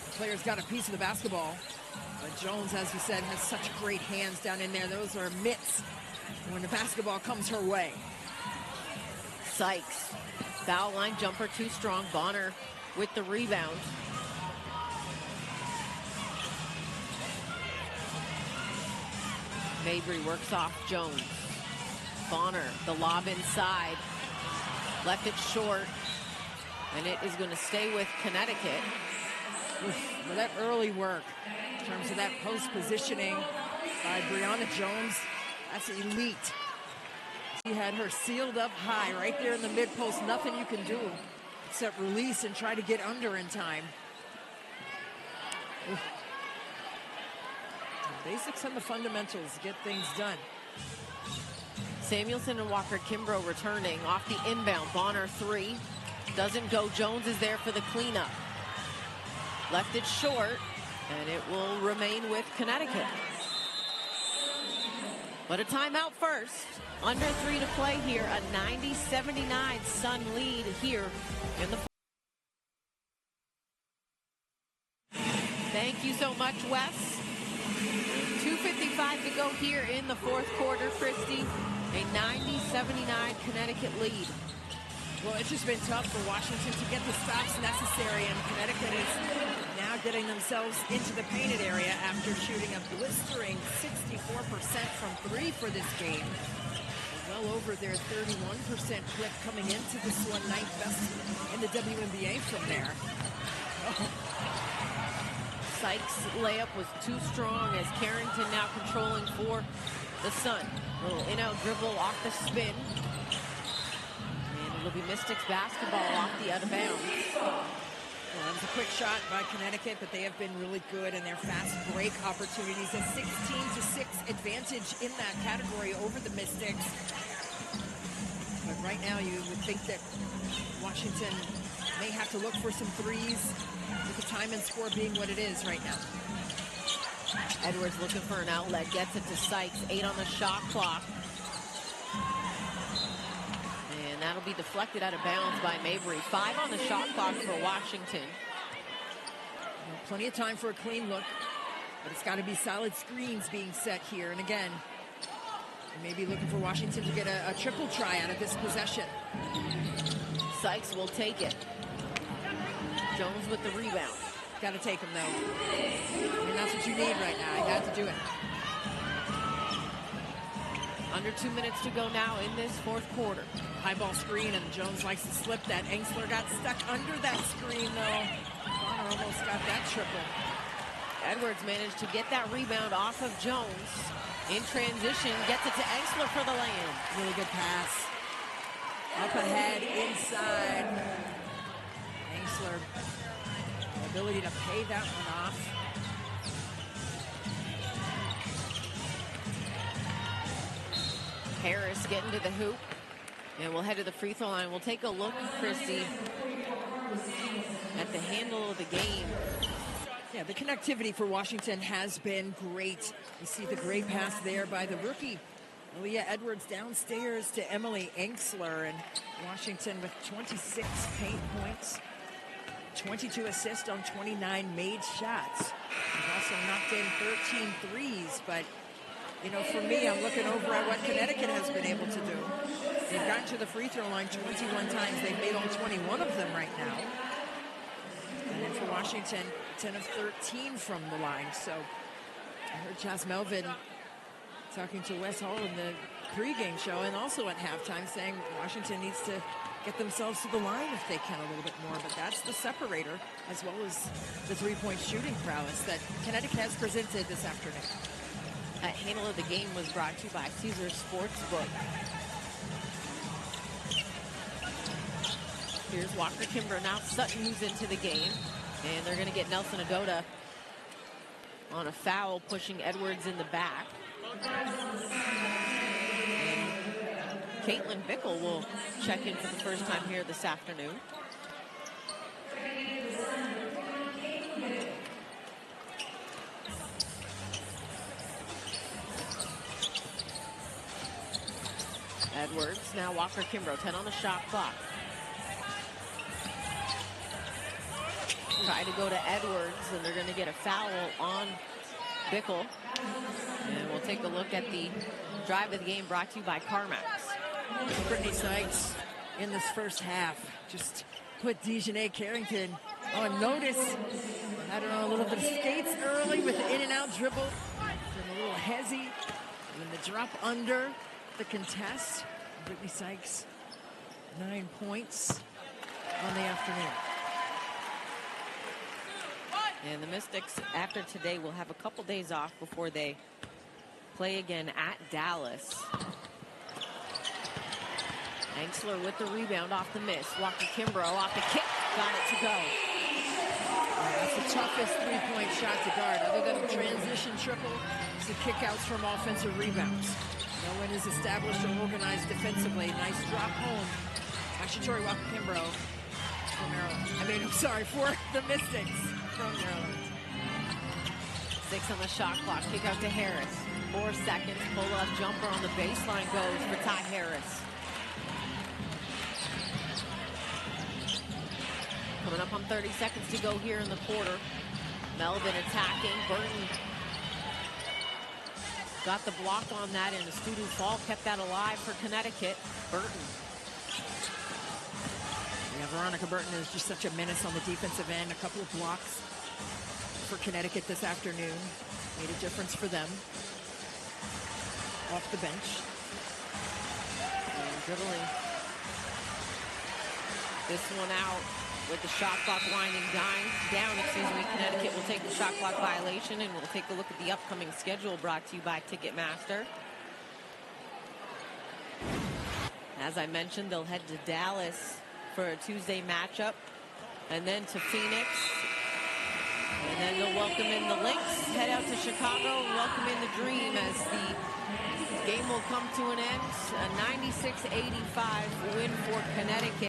the player's got a piece of the basketball. But Jones, as you said, has such great hands down in there. Those are mitts when the basketball comes her way. Sykes, foul line jumper too strong. Bonner with the rebound. Mabry works off Jones. Bonner, the lob inside. Left it short, and it is going to stay with Connecticut. Well, that early work in terms of that post positioning by Brianna Jones, that's elite. She had her sealed up high right there in the mid post. Nothing you can do except release and try to get under in time. The basics and the fundamentals get things done. Samuelson and Walker-Kimbrough returning off the inbound. Bonner 3. Doesn't go. Jones is there for the cleanup. Left it short, and it will remain with Connecticut. But a timeout first. Under 3 to play here. A 90-79 Sun lead here in the. Thank you so much, Wes. 2:55 to go here in the fourth quarter, Christy. A 90-79 Connecticut lead. Well, it's just been tough for Washington to get the stops necessary, and Connecticut is now getting themselves into the painted area after shooting a blistering 64% from 3 for this game. Well over their 31% clip coming into this one, ninth best in the WNBA from there. Sykes' layup was too strong as Carrington now controlling for the Sun. Little in-out dribble off the spin. And it'll be Mystics basketball off the out of bounds. Well, that was a quick shot by Connecticut, but they have been really good in their fast break opportunities. A 16-6 advantage in that category over the Mystics. But right now you would think that Washington may have to look for some threes with the time and score being what it is right now. Edwards looking for an outlet, gets it to Sykes. 8 on the shot clock. And that'll be deflected out of bounds by Mabry. 5 on the shot clock for Washington. Well, plenty of time for a clean look, but it's got to be solid screens being set here. And again, maybe looking for Washington to get a triple try out of this possession. Sykes will take it. Jones with the rebound. Got to take him, though. I mean, that's what you need right now. You got to do it. Under 2 minutes to go now in this fourth quarter. High ball screen, and Jones likes to slip that. Engsler got stuck under that screen, though. Bonner almost got that triple. Edwards managed to get that rebound off of Jones. In transition, gets it to Engsler for the land. Really good pass. Up ahead, inside. Engsler, the ability to pay that one off. Harris getting to the hoop. And we'll head to the free throw line. We'll take a look, Christy, at the handle of the game. Yeah, the connectivity for Washington has been great. You see the great pass there by the rookie, Aaliyah Edwards, downstairs to Emily Engsler, and Washington with 26 paint points, 22 assists on 29 made shots. They've also knocked in 13 threes, but you know, for me, I'm looking over at what Connecticut has been able to do. They've gotten to the free throw line 21 times. They've made all 21 of them right now. And then for Washington, 10 of 13 from the line. So I heard Chas Melvin talking to Wes Hall in the pregame show and also at halftime saying Washington needs to get themselves to the line if they can a little bit more. But that's the separator, as well as the three-point shooting prowess that Connecticut has presented this afternoon. That handle of the game was brought to you by Caesars Sportsbook. Here's Walker-Kimbrough. Now Sutton moves into the game. And they're going to get Nelson Agoda on a foul, pushing Edwards in the back. And Caitlin Bickle will check in for the first time here this afternoon. Edwards, now Walker-Kimbrough, 10 on the shot clock. Try to go to Edwards, and they're going to get a foul on Bickle. And we'll take a look at the drive of the game brought to you by CarMax. Brittany Sykes in this first half just put Dejanay Carrington on notice. Had her on a little bit of skates early with the in-and-out dribble. And a little hezzy. And then the drop under the contest. Brittany Sykes 9 points on the afternoon. And the Mystics, after today, will have a couple days off before they play again at Dallas. Angsler with the rebound off the miss. Walker Kimbrough off the kick. Got it to go. That's the toughest three-point shot to guard. Other than a transition triple, it's the kickouts from offensive rebounds. No one is established or organized defensively. Nice drop home. Ashitori Walker Kimbrough for Maryland. For the Mystics from Maryland. 6 on the shot clock. Kick out to Harris. 4 seconds. Pull-up jumper on the baseline goes for Ty Harris. Coming up on 30 seconds to go here in the quarter. Melvin attacking. Burton got the block on that, and the student fall kept that alive for Connecticut. Burton. Yeah, Veronica Burton is just such a menace on the defensive end. A couple of blocks for Connecticut this afternoon. Made a difference for them. Off the bench. And dribbling this one out with the shot clock winding down. Connecticut will take the shot clock violation, and we'll take a look at the upcoming schedule brought to you by Ticketmaster. As I mentioned, they'll head to Dallas for a Tuesday matchup, and then to Phoenix. And then they'll welcome in the Lynx, head out to Chicago, and welcome in the Dream as the game will come to an end. A 96-85 win for Connecticut.